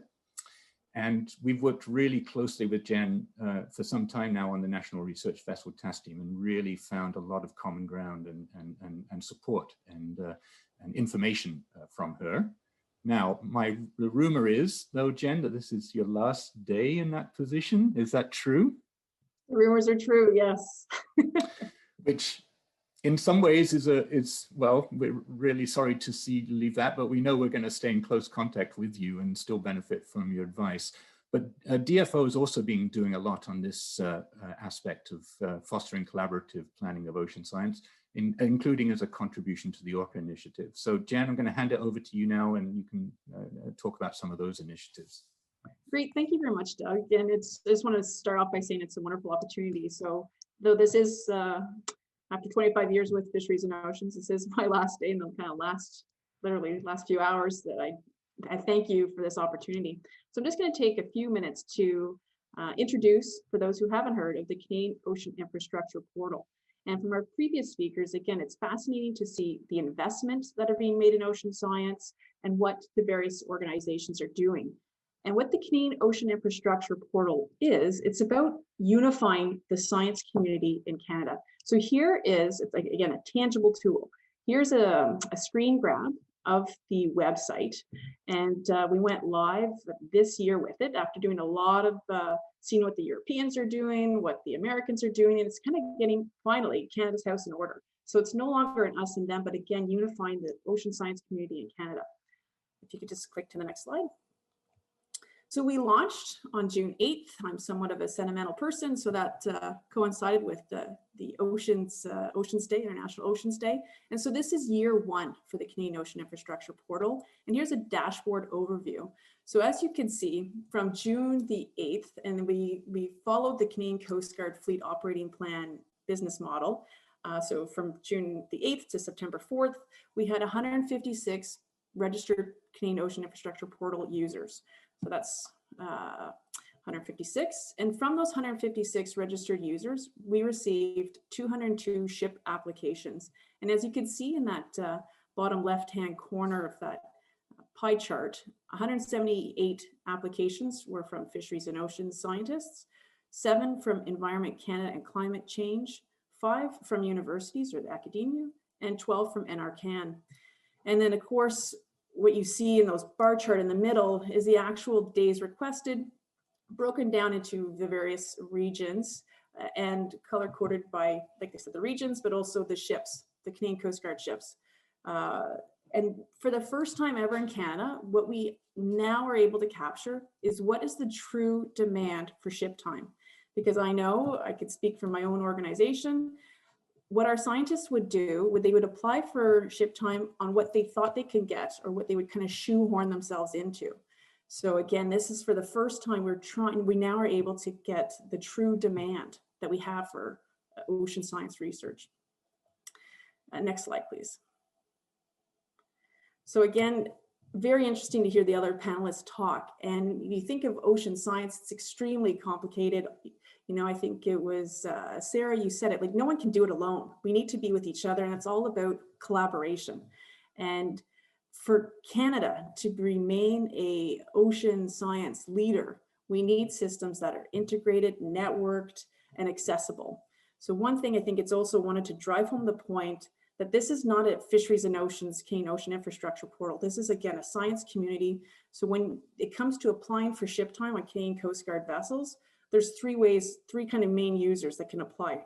And we've worked really closely with Jen for some time now on the National Research Vessel Task Team and really found a lot of common ground and support and information from her. Now, the rumor is, though, Jen, that this is your last day in that position. Is that true? The rumors are true, yes. Which in some ways well, we're really sorry to see you leave that, but we know we're going to stay in close contact with you and still benefit from your advice. But DFO has also been doing a lot on this aspect of fostering collaborative planning of ocean science, including as a contribution to the Orca initiative. So Jen, I'm going to hand it over to you now, and you can talk about some of those initiatives. Great, thank you very much, Doug. And I just want to start off by saying it's a wonderful opportunity. So though this is, after 25 years with Fisheries and Oceans, this is my last day, and the kind of literally last few hours that I thank you for this opportunity. So I'm just going to take a few minutes to introduce, for those who haven't heard, of the Canadian Ocean Infrastructure Portal. And from our previous speakers, again, it's fascinating to see the investments that are being made in ocean science and what the various organizations are doing. And what the Canadian Ocean Infrastructure Portal is, it's about unifying the science community in Canada. So here is, it's like, again, a tangible tool. Here's a screen grab of the website. And we went live this year with it after doing a lot of seeing what the Europeans are doing, what the Americans are doing, and it's kind of getting, finally, Canada's house in order. So it's no longer an us and them, but again, unifying the ocean science community in Canada. If you could just click to the next slide. So we launched on June 8th. I'm somewhat of a sentimental person, so that coincided with the Oceans Day, International Oceans Day. And so this is year one for the Canadian Ocean Infrastructure Portal. And here's a dashboard overview. So as you can see, from June the 8th, and we followed the Canadian Coast Guard Fleet Operating Plan business model. So from June the 8th to September 4th, we had 156 registered Canadian Ocean Infrastructure Portal users. So that's 156. And from those 156 registered users, we received 202 ship applications. And as you can see in that bottom left-hand corner of that pie chart, 178 applications were from Fisheries and Oceans scientists, 7 from Environment Canada and Climate Change, 5 from universities or the academia, and 12 from NRCan. And then of course, what you see in those bar chart in the middle is the actual days requested, broken down into the various regions and color coded by, like I said, the regions, but also the ships, the Canadian Coast Guard ships. And for the first time ever in Canada, what we now are able to capture is what is the true demand for ship time. Because I know, I could speak for my own organization, what our scientists would do, they would apply for ship time on what they thought they could get or what they would kind of shoehorn themselves into. So again, this is for the first time we now are able to get the true demand that we have for ocean science research. Next slide, please. So again, very interesting to hear the other panelists talk. And you think of ocean science, it's extremely complicated. You know, I think it was Sara, you said it, like no one can do it alone. We need to be with each other, and it's all about collaboration. And for Canada to remain a ocean science leader, we need systems that are integrated, networked, and accessible. So one thing I think it's also wanted to drive home the point that this is not a Fisheries and Oceans Canadian Ocean Infrastructure Portal. This is, again, a science community. So when it comes to applying for ship time on Canadian Coast Guard vessels, there's three kind of main users that can apply.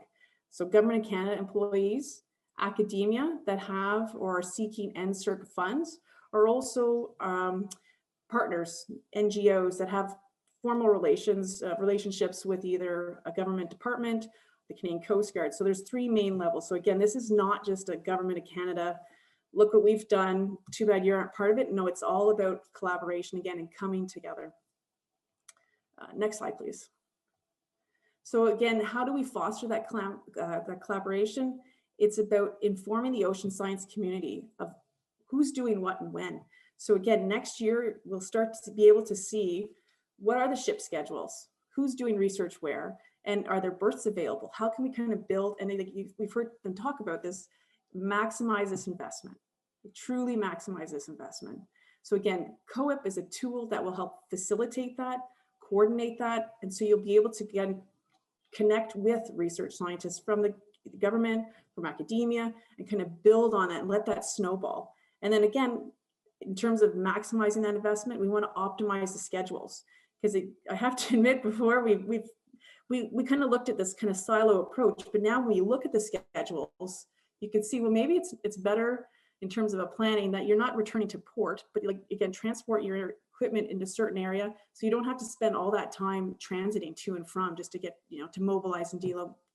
So Government of Canada employees, academia that have or are seeking NSERC funds, or also partners, NGOs that have formal relationships with either a government department the Canadian Coast Guard. So there's 3 main levels. So again, this is not just a government of Canada, look what we've done, too bad you aren't part of it. No, it's all about collaboration again and coming together. Next slide, please. So again, how do we foster that collaboration? It's about informing the ocean science community of who's doing what and when. So again, next year, we'll start to be able to see what are the ship schedules, who's doing research where, and are there berths available? How can we kind of build, and we've heard them talk about this, maximize this investment, truly maximize this investment. So again, COEP is a tool that will help facilitate that, coordinate that, and so you'll be able to again connect with research scientists from the government, from academia, and kind of build on that and let that snowball. And then again, in terms of maximizing that investment, we want to optimize the schedules, because I have to admit, before we kind of looked at this kind of silo approach, but now when you look at the schedules, you can see, well, maybe it's better in terms of a planning that you're not returning to port, but like again, transport your equipment into a certain area, so you don't have to spend all that time transiting to and from just to get, to mobilize and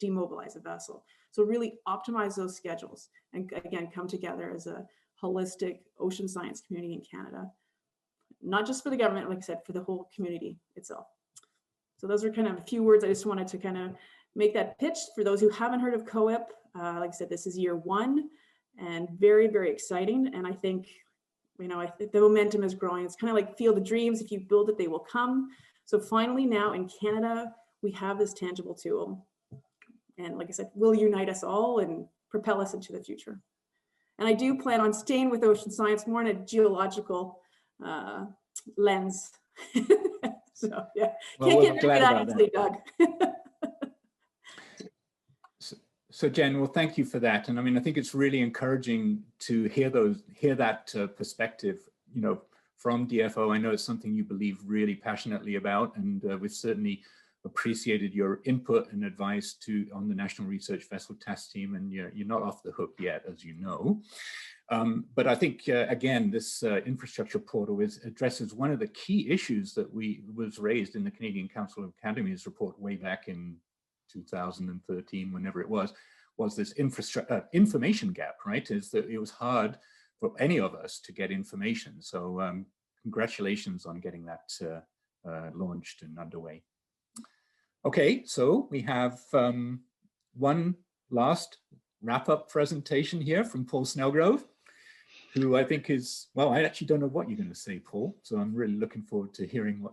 demobilize a vessel. So really optimize those schedules and again, come together as a holistic ocean science community in Canada, not just for the government, like I said, for the whole community itself. So those are kind of a few words. I just wanted to kind of make that pitch for those who haven't heard of COEP. Like I said, this is year 1 and very, very exciting. And I think, I think the momentum is growing. It's kind of like Field of Dreams. If you build it, they will come. So finally now in Canada, we have this tangible tool. And like I said, will unite us all and propel us into the future. And I do plan on staying with ocean science more in a geological lens. So yeah, well, can't we're get glad that about easily, Doug. So Jen, well, thank you for that. And I mean, I think it's really encouraging to hear that perspective, from DFO. I know it's something you believe really passionately about, and we've certainly appreciated your input and advice on the National Research Vessel Task Team, and you're not off the hook yet, as you know. But I think, again, this infrastructure portal addresses one of the key issues that was raised in the Canadian Council of Academies report way back in 2013, whenever it was this information gap, right? Is that it was hard for any of us to get information. So congratulations on getting that launched and underway. Okay, so we have one last wrap-up presentation here from Paul Snelgrove, who I think is, well, I actually don't know what you're going to say, Paul. So I'm really looking forward to hearing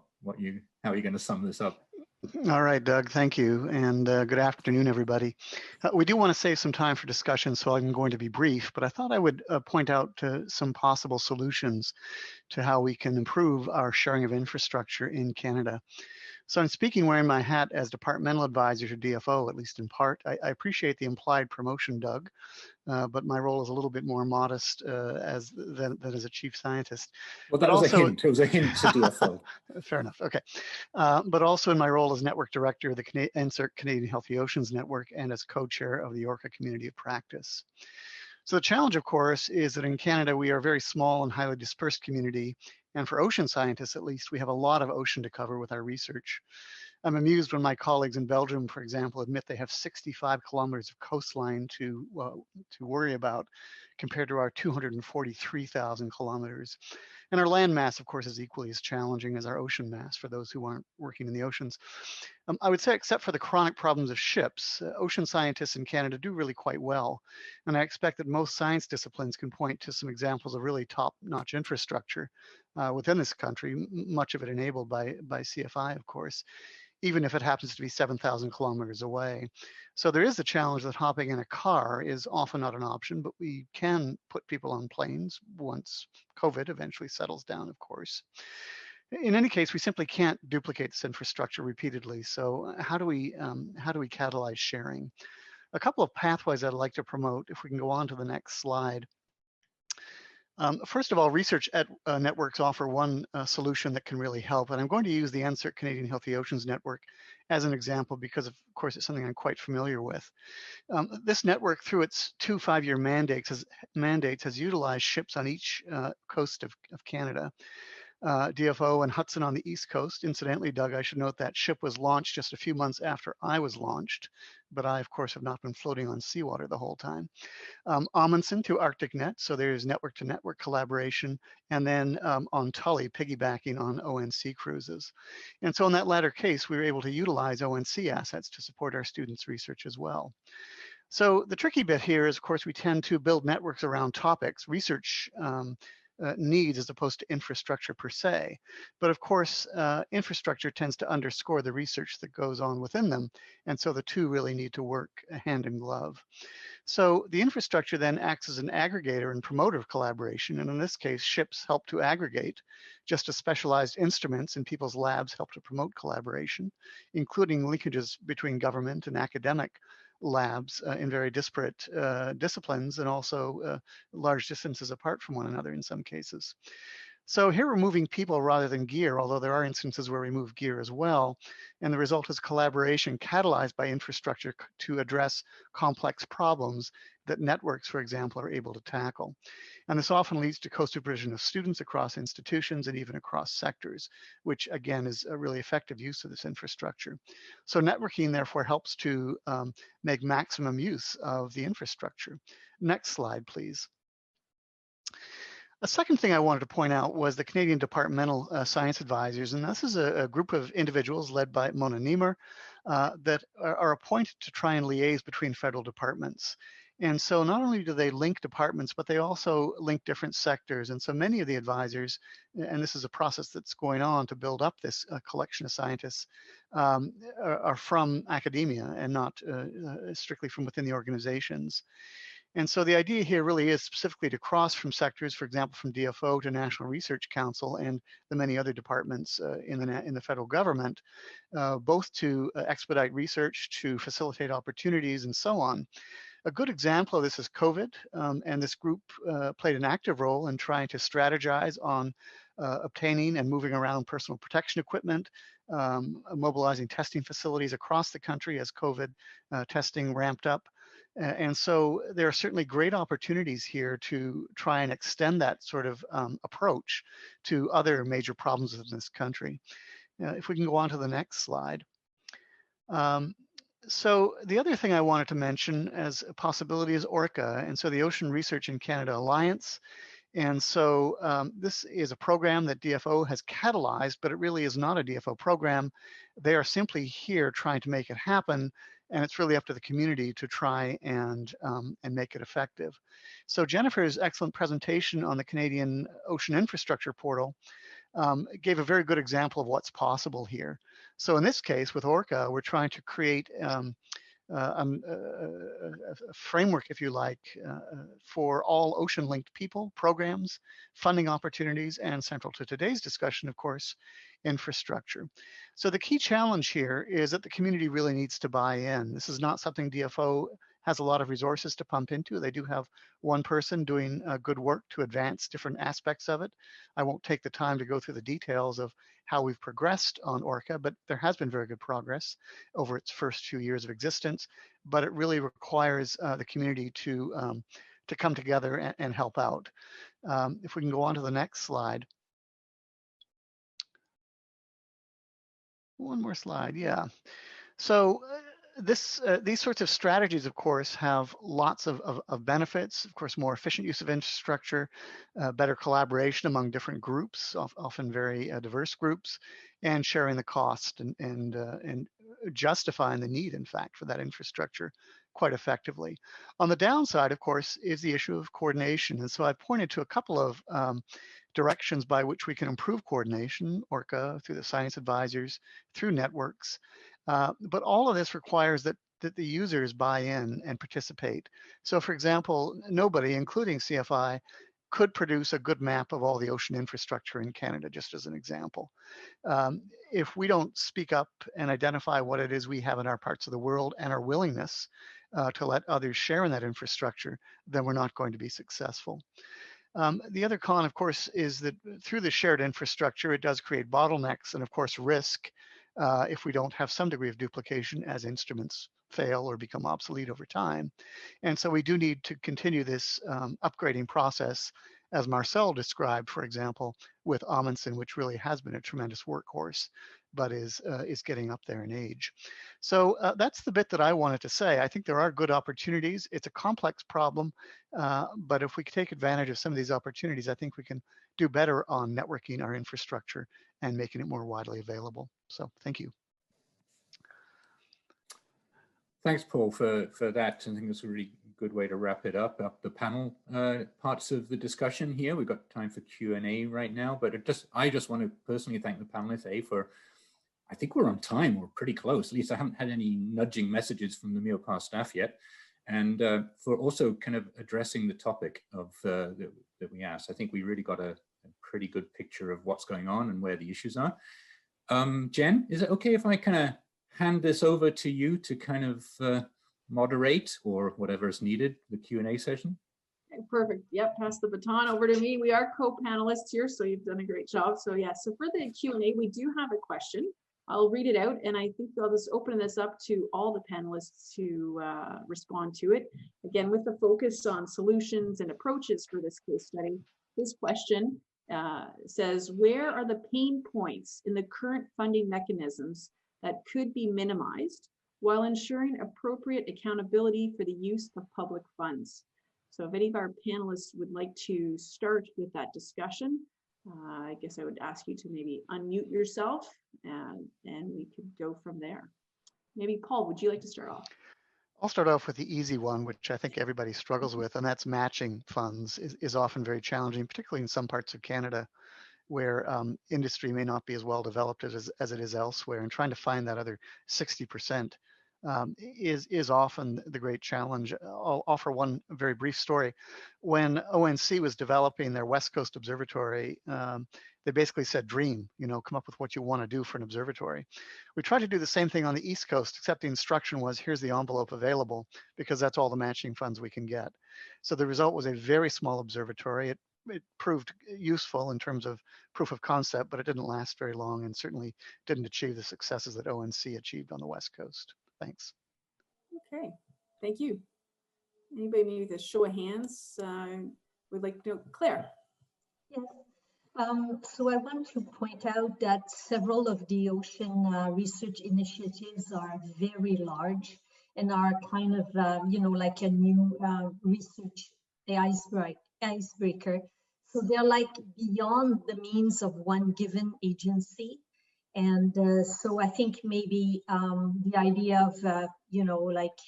how you're going to sum this up. All right, Doug, thank you. And good afternoon, everybody. We do want to save some time for discussion, so I'm going to be brief, but I thought I would point out some possible solutions to how we can improve our sharing of infrastructure in Canada. So I'm speaking wearing my hat as departmental advisor to DFO, at least in part. I appreciate the implied promotion, Doug, but my role is a little bit more modest than as a chief scientist. Well, that was a hint. It was a hint to DFO. Fair enough. Okay. But also in my role as network director of the NSERC Canadian Healthy Oceans Network and as co-chair of the Orca Community of Practice. So the challenge, of course, is that in Canada, we are a very small and highly dispersed community. And for ocean scientists, at least, we have a lot of ocean to cover with our research. I'm amused when my colleagues in Belgium, for example, admit they have 65 kilometers of coastline to worry about compared to our 243,000 kilometers. And our land mass, of course, is equally as challenging as our ocean mass for those who aren't working in the oceans. I would say, except for the chronic problems of ships, ocean scientists in Canada do really quite well. And I expect that most science disciplines can point to some examples of really top-notch infrastructure within this country, much of it enabled by CFI, of course, even if it happens to be 7,000 kilometers away. So there is the challenge that hopping in a car is often not an option, but we can put people on planes once COVID eventually settles down, of course. In any case, we simply can't duplicate this infrastructure repeatedly. So how do we catalyze sharing? A couple of pathways I'd like to promote, if we can go on to the next slide. First of all, research networks offer one solution that can really help, and I'm going to use the NSERC Canadian Healthy Oceans Network as an example because, of course, it's something I'm quite familiar with. This network, through its 2 5-year mandates, has utilized ships on each coast of Canada. DFO and Hudson on the East Coast. Incidentally, Doug, I should note that ship was launched just a few months after I was launched. but I, of course, have not been floating on seawater the whole time. Amundsen through ArcticNet, so there's network-to-network collaboration, and then on Tully, piggybacking on ONC cruises. And so in that latter case, we were able to utilize ONC assets to support our students' research as well. So the tricky bit here is, of course, we tend to build networks around topics, research needs as opposed to infrastructure per se. But of course, infrastructure tends to underscore the research that goes on within them. And so the two really need to work hand in glove. So the infrastructure then acts as an aggregator and promoter of collaboration. And in this case, ships help to aggregate, just as specialized instruments in people's labs help to promote collaboration, including linkages between government and academic labs in very disparate disciplines, and also large distances apart from one another in some cases. So here we're moving people rather than gear, although there are instances where we move gear as well. And the result is collaboration catalyzed by infrastructure to address complex problems that networks, for example, are able to tackle. And this often leads to co-supervision of students across institutions and even across sectors, which again is a really effective use of this infrastructure. So networking therefore helps to make maximum use of the infrastructure. Next slide, please. A second thing I wanted to point out was the Canadian Departmental Science Advisors, and this is a group of individuals led by Mona Niemer that are appointed to try and liaise between federal departments. And so not only do they link departments, but they also link different sectors. And so many of the advisors, and this is a process that's going on to build up this collection of scientists, are from academia and not strictly from within the organizations. And so the idea here really is specifically to cross from sectors, for example, from DFO to National Research Council and the many other departments in the federal government, both to expedite research, to facilitate opportunities, and so on. A good example of this is COVID, and this group played an active role in trying to strategize on obtaining and moving around personal protection equipment, mobilizing testing facilities across the country as COVID testing ramped up. And so there are certainly great opportunities here to try and extend that sort of approach to other major problems in this country. If we can go on to the next slide. So the other thing I wanted to mention as a possibility is ORCA, and so the Ocean Research in Canada Alliance. And so this is a program that DFO has catalyzed, but it really is not a DFO program. They are simply here trying to make it happen, and it's really up to the community to try and make it effective. So Jennifer's excellent presentation on the Canadian Ocean Infrastructure Portal gave a very good example of what's possible here. So in this case, with ORCA, we're trying to create a framework, if you like, for all ocean-linked people, programs, funding opportunities, and central to today's discussion, of course, infrastructure. So the key challenge here is that the community really needs to buy in. This is not something DFO has a lot of resources to pump into. They do have one person doing good work to advance different aspects of it. I won't take the time to go through the details of how we've progressed on ORCA, but there has been very good progress over its first few years of existence, but it really requires the community to come together and help out. If we can go on to the next slide. One more slide, yeah. So these sorts of strategies, of course, have lots of benefits. Of course, more efficient use of infrastructure, better collaboration among different groups, often very diverse groups, and sharing the cost and justifying the need, in fact, for that infrastructure quite effectively. On the downside, of course, is the issue of coordination. And so I pointed to a couple of directions by which we can improve coordination, ORCA, through the science advisors, through networks. But all of this requires that the users buy in and participate. So for example, nobody, including CFI, could produce a good map of all the ocean infrastructure in Canada, just as an example. If we don't speak up and identify what it is we have in our parts of the world and our willingness to let others share in that infrastructure, then we're not going to be successful. The other con, of course, is that through the shared infrastructure, it does create bottlenecks and, of course, risk if we don't have some degree of duplication as instruments fail or become obsolete over time. And so we do need to continue this upgrading process as Marcel described, for example, with Amundsen, which really has been a tremendous workhorse, but is getting up there in age. So that's the bit that I wanted to say. I think there are good opportunities. It's a complex problem, but if we take advantage of some of these opportunities, I think we can do better on networking our infrastructure and making it more widely available. So thank you. Thanks, Paul, for that. I think that's a really good way to wrap it up the panel parts of the discussion here. We've got time for Q&A right now, but I just want to personally thank the panelists, for, I think we're on time, we're pretty close. At least I haven't had any nudging messages from the MEOPAR staff yet. And for also kind of addressing the topic of that we asked. I think we really got a pretty good picture of what's going on and where the issues are. Jen, is it okay if I kind of hand this over to you to kind of moderate, or whatever is needed, the Q&A session? Okay, perfect. Yep, pass the baton over to me. We are co-panelists here, so you've done a great job. So yeah, so for the Q&A, we do have a question. I'll read it out, and I think I'll just open this up to all the panelists to respond to it. Again, with the focus on solutions and approaches for this case study, this question says, where are the pain points in the current funding mechanisms that could be minimized while ensuring appropriate accountability for the use of public funds? So if any of our panelists would like to start with that discussion, I guess I would ask you to maybe unmute yourself and we could go from there. Maybe Paul, would you like to start off? I'll start off with the easy one, which I think everybody struggles with, and that's matching funds is often very challenging, particularly in some parts of Canada where industry may not be as well developed as it is elsewhere, and trying to find that other 60% is often the great challenge. I'll offer one very brief story. When ONC was developing their West Coast Observatory, they basically said, dream, come up with what you want to do for an observatory. We tried to do the same thing on the East Coast, except the instruction was, here's the envelope available, because that's all the matching funds we can get. So the result was a very small observatory. It proved useful in terms of proof of concept, but it didn't last very long and certainly didn't achieve the successes that ONC achieved on the West Coast. Thanks. Okay, thank you. Anybody maybe with a show of hands would like to know? Claire. Yes. So I want to point out that several of the ocean research initiatives are very large and are kind of, like a new research icebreaker. So they're like beyond the means of one given agency. And so I think maybe the idea of, like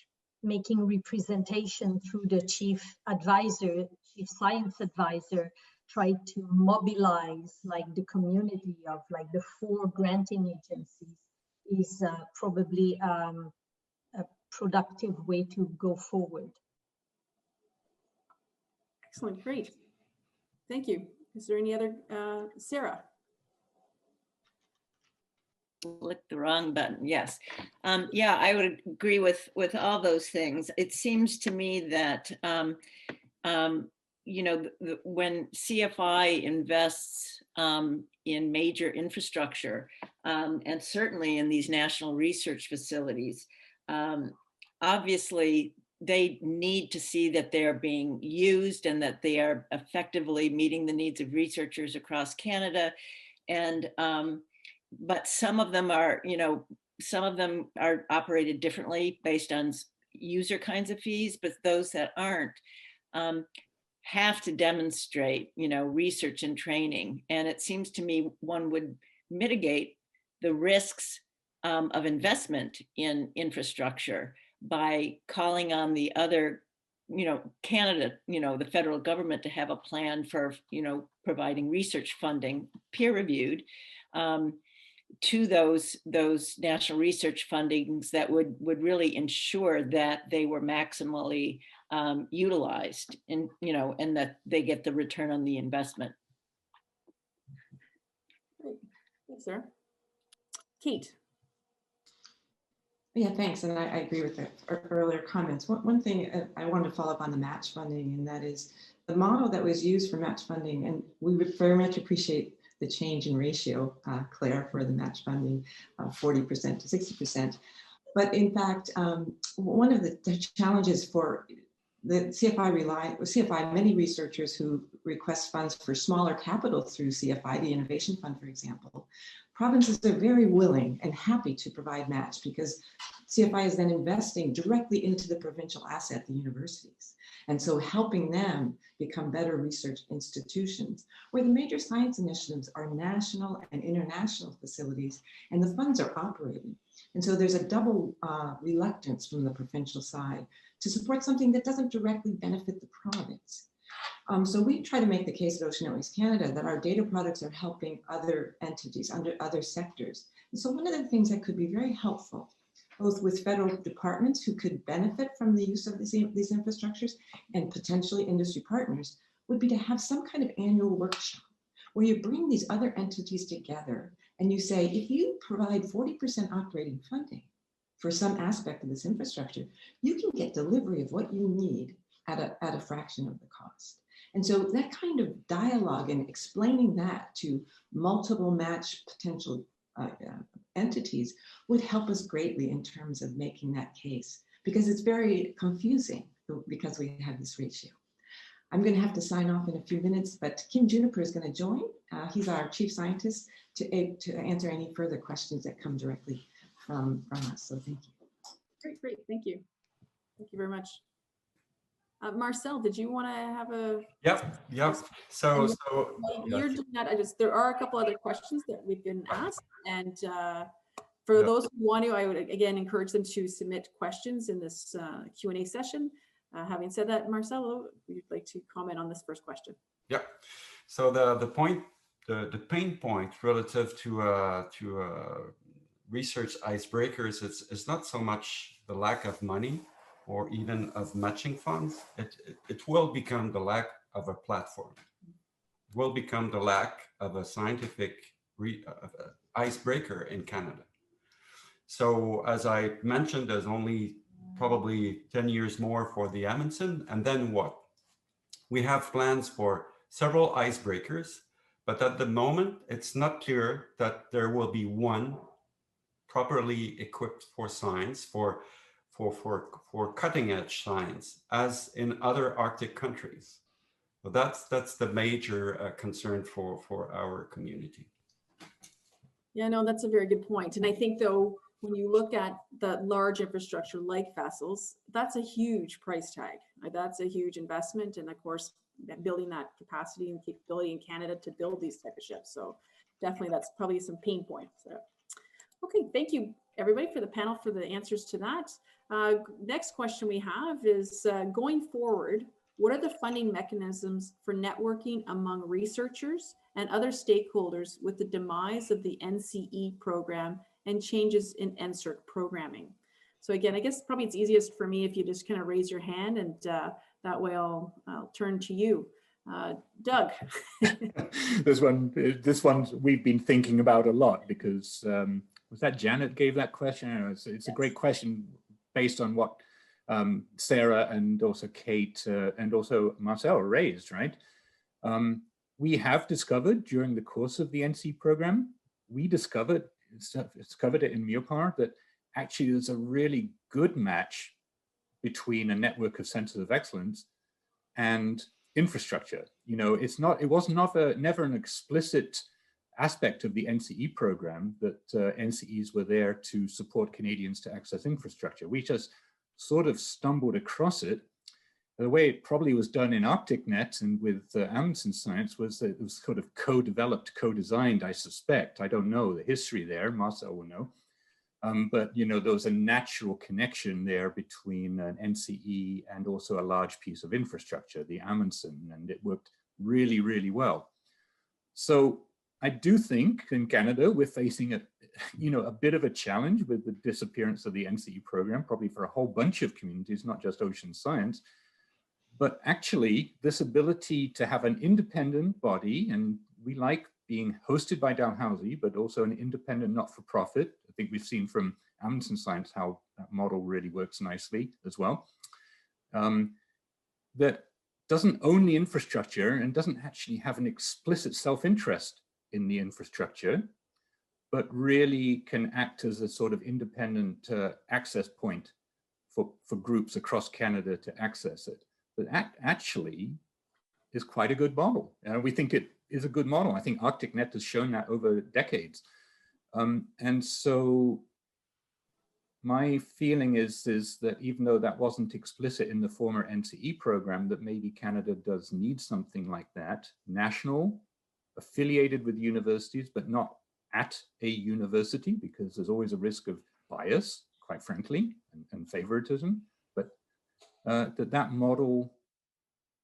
making representation through the chief science advisor, try to mobilize like the community of like the 4 granting agencies is probably a productive way to go forward. Excellent, great. Thank you. Is there any other, Sara? Click the wrong button. Yes. Yeah, I would agree with all those things. It seems to me that, when CFI invests in major infrastructure, and certainly in these national research facilities, obviously they need to see that they're being used and that they are effectively meeting the needs of researchers across Canada. And but some of them are operated differently based on user kinds of fees, but those that aren't have to demonstrate, research and training. And it seems to me one would mitigate the risks of investment in infrastructure by calling on the other, Canada, the federal government to have a plan for, providing research funding, peer reviewed, to those national research fundings that would really ensure that they were maximally utilized and, and that they get the return on the investment. Great. Thanks, Sara. Kate. Yeah, thanks. And I agree with the earlier comments. One thing I wanted to follow up on the match funding, and that is the model that was used for match funding. And we would very much appreciate the change in ratio, Claire, for the match funding, 40% to 60%. But in fact, one of the challenges for the CFI, many researchers who request funds for smaller capital through CFI, the Innovation Fund, for example, provinces are very willing and happy to provide match because CFI is then investing directly into the provincial asset, the universities. And so helping them become better research institutions, where the major science initiatives are national and international facilities, and the funds are operating. And so there's a double reluctance from the provincial side to support something that doesn't directly benefit the province. So we try to make the case at Ocean Networks Canada that our data products are helping other entities under other sectors. And so one of the things that could be very helpful, both with federal departments who could benefit from the use of these infrastructures and potentially industry partners, would be to have some kind of annual workshop where you bring these other entities together and you say, if you provide 40% operating funding for some aspect of this infrastructure, you can get delivery of what you need at a fraction of the cost. And so that kind of dialogue and explaining that to multiple match potential entities would help us greatly in terms of making that case, because it's very confusing because we have this ratio. I'm going to have to sign off in a few minutes, but Kim Juniper is going to join. He's our chief scientist to answer any further questions that come directly from us. So thank you. Great, thank you. Thank you very much. Marcel, did you want to have a? Yep. So you're doing that. There are a couple other questions that we've been asked, and for those who want to, I would again encourage them to submit questions in this Q&A session. Having said that, Marcel, you'd like to comment on this first question? Yeah. So the pain point relative to research icebreakers is not so much the lack of money or even of matching funds. It will become the lack of a platform. It will become the lack of a scientific icebreaker in Canada. So as I mentioned, there's only probably 10 years more for the Amundsen, and then what? We have plans for several icebreakers, but at the moment, it's not clear that there will be one properly equipped for science, for cutting edge science, as in other Arctic countries. So that's the major concern for our community. Yeah, no, that's a very good point. And I think though, when you look at the large infrastructure like vessels, that's a huge price tag. That's a huge investment. And of course, building that capacity and capability in Canada to build these type of ships. So definitely that's probably some pain points. Okay, thank you everybody for the panel for the answers to that. Next question we have is going forward, what are the funding mechanisms for networking among researchers and other stakeholders with the demise of the NCE program and changes in NSERC programming? So again, I guess probably it's easiest for me if you just kind of raise your hand, and that way I'll turn to you. Doug. This one we've been thinking about a lot because was that Janet gave that question? It's yes. A great question based on what Sara and also Kate and also Marcel raised, right? We have discovered during the course of the NC program, we discovered it in MEOPAR that actually there's a really good match between a network of centers of excellence and infrastructure. You know, it was never an explicit aspect of the NCE program that NCEs were there to support Canadians to access infrastructure. We just sort of stumbled across it. The way it probably was done in ArcticNet and with Amundsen Science was that it was sort of co-developed, co-designed, I suspect. I don't know the history there, Marcel will know. But, you know, there was a natural connection there between an NCE and also a large piece of infrastructure, the Amundsen, and it worked really, really well. So I do think in Canada, we're facing a bit of a challenge with the disappearance of the NCE program, probably for a whole bunch of communities, not just ocean science. But actually, this ability to have an independent body, and we like being hosted by Dalhousie, but also an independent not-for-profit. I think we've seen from Amundsen Science how that model really works nicely as well. That doesn't own the infrastructure and doesn't actually have an explicit self-interest in the infrastructure, but really can act as a sort of independent access point for groups across Canada to access it. that actually is quite a good model. And we think it is a good model. I think ArcticNet has shown that over decades. And so my feeling is that even though that wasn't explicit in the former NCE program, that maybe Canada does need something like that, national, affiliated with universities, but not at a university, because there's always a risk of bias, quite frankly, and favoritism. But that model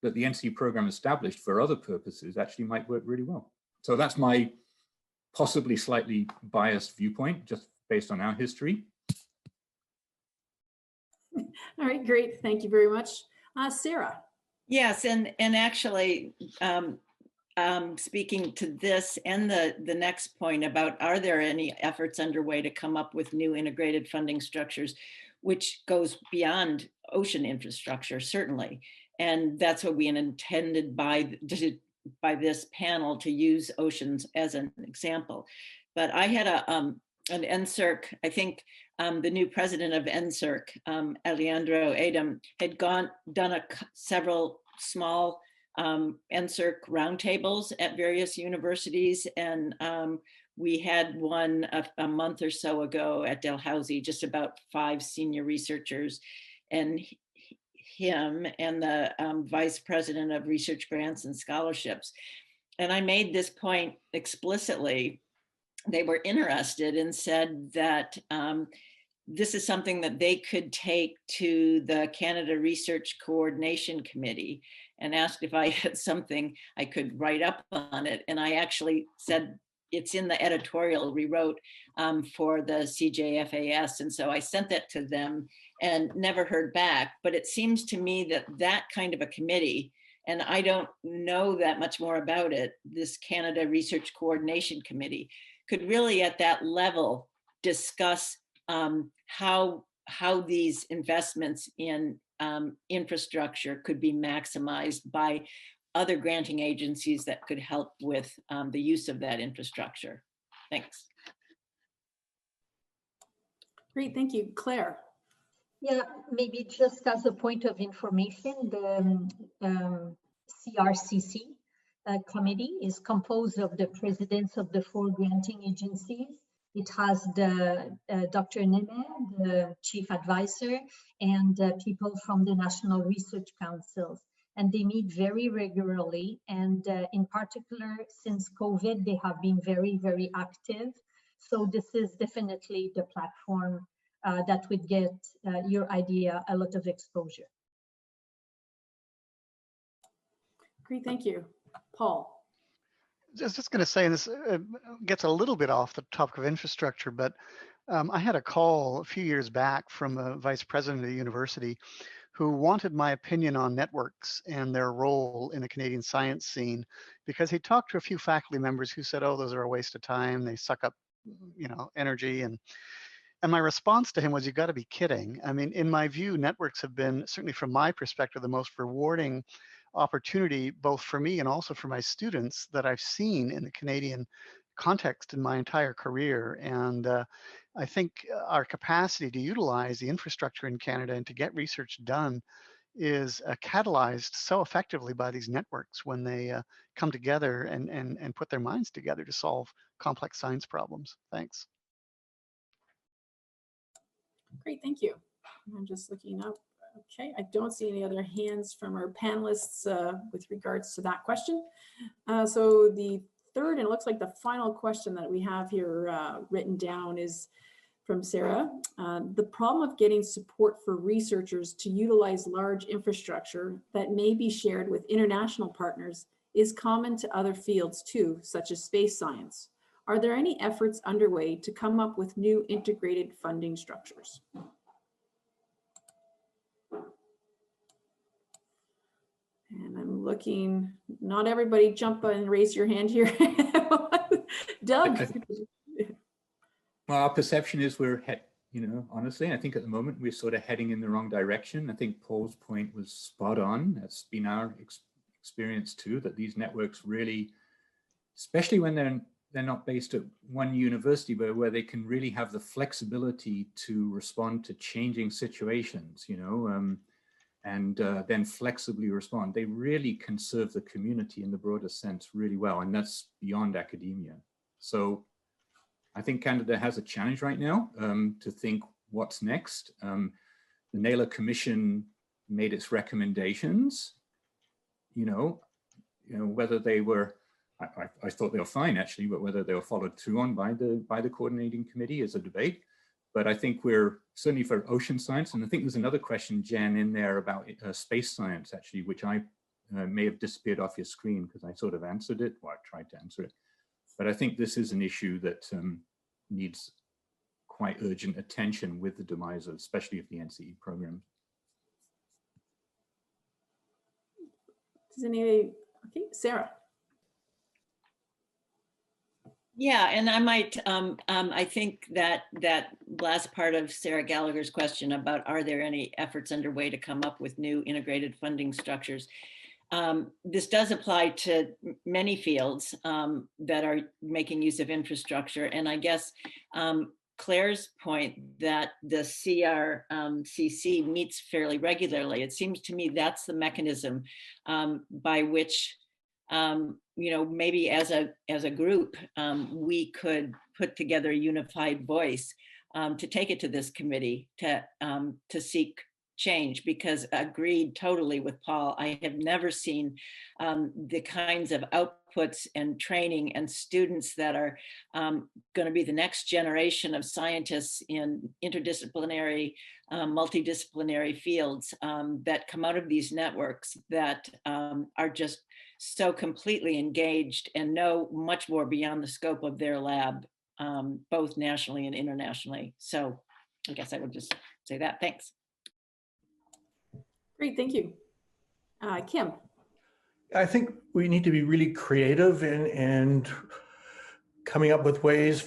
that the NCE program established for other purposes actually might work really well. So that's my possibly slightly biased viewpoint, just based on our history. All right, great. Thank you very much. Sara. Yes, and actually, speaking to this and the next point about, are there any efforts underway to come up with new integrated funding structures, which goes beyond ocean infrastructure, certainly. And that's what we intended by this panel, to use oceans as an example. But I had an NSERC, I think the new president of NSERC, Alejandro Adam, had done several small NSERC roundtables at various universities. And we had one a month or so ago at Dalhousie, just about 5 senior researchers, and him and the vice president of research grants and scholarships. And I made this point explicitly. They were interested and said that this is something that they could take to the Canada Research Coordination Committee, and asked if I had something I could write up on it. And I actually said, it's in the editorial we wrote for the CJFAS. And so I sent that to them and never heard back. But it seems to me that that kind of a committee, and I don't know that much more about it, this Canada Research Coordination Committee, could really at that level discuss how these investments in infrastructure could be maximized by other granting agencies that could help with the use of that infrastructure. Thanks. Great, thank you. Claire. Yeah, maybe just as a point of information, the CRCC committee is composed of the presidents of the 4 granting agencies. It has the Dr. Neme, the chief advisor, and people from the National Research Councils. And they meet very regularly. And in particular, since COVID, they have been very, very active. So this is definitely the platform that would get your idea a lot of exposure. Great, thank you. Paul. I was just going to say, and this gets a little bit off the topic of infrastructure, but I had a call a few years back from a vice president of the university who wanted my opinion on networks and their role in the Canadian science scene, because he talked to a few faculty members who said, oh, those are a waste of time. They suck up, energy. And my response to him was, you got to be kidding. I mean, in my view, networks have been, certainly from my perspective, the most rewarding opportunity, both for me and also for my students, that I've seen in the Canadian context in my entire career. And I think our capacity to utilize the infrastructure in Canada and to get research done is catalyzed so effectively by these networks when they come together and put their minds together to solve complex science problems. Thanks. Great, thank you. I'm just looking up. Okay, I don't see any other hands from our panelists with regards to that question. So the third, and it looks like the final question that we have here written down is from Sara. The problem of getting support for researchers to utilize large infrastructure that may be shared with international partners is common to other fields too, such as space science. Are there any efforts underway to come up with new integrated funding structures? And I'm looking, not everybody jump and raise your hand here. Doug. Well, our perception is we're, honestly, I think at the moment we're sort of heading in the wrong direction. I think Paul's point was spot on. That's been our experience too, that these networks really, especially when they're not based at one university, but where they can really have the flexibility to respond to changing situations, and then flexibly respond. They really can serve the community in the broader sense really well, and that's beyond academia. So I think Canada has a challenge right now to think what's next. The Naylor Commission made its recommendations, whether they were, I thought they were fine actually, but whether they were followed through on by the coordinating committee is a debate. But I think we're certainly for ocean science, and I think there's another question, Jen, in there about space science actually, which I may have disappeared off your screen because I sort of answered it, or I tried to answer it. But I think this is an issue that needs quite urgent attention with the demise of, especially of the NCE program. Does any, okay, Sara. Yeah, and I might, I think that last part of Sarah Gallagher's question about are there any efforts underway to come up with new integrated funding structures? This does apply to many fields that are making use of infrastructure. And I guess Claire's point that the CRCC meets fairly regularly, it seems to me that's the mechanism by which maybe as a group, we could put together a unified voice to take it to this committee to seek change, because agreed totally with Paul. I have never seen the kinds of outputs and training and students that are going to be the next generation of scientists in interdisciplinary, multidisciplinary fields that come out of these networks that are just so completely engaged and know much more beyond the scope of their lab, both nationally and internationally. So I guess I would just say that. Thanks. Great, thank you. Kim. I think we need to be really creative and coming up with ways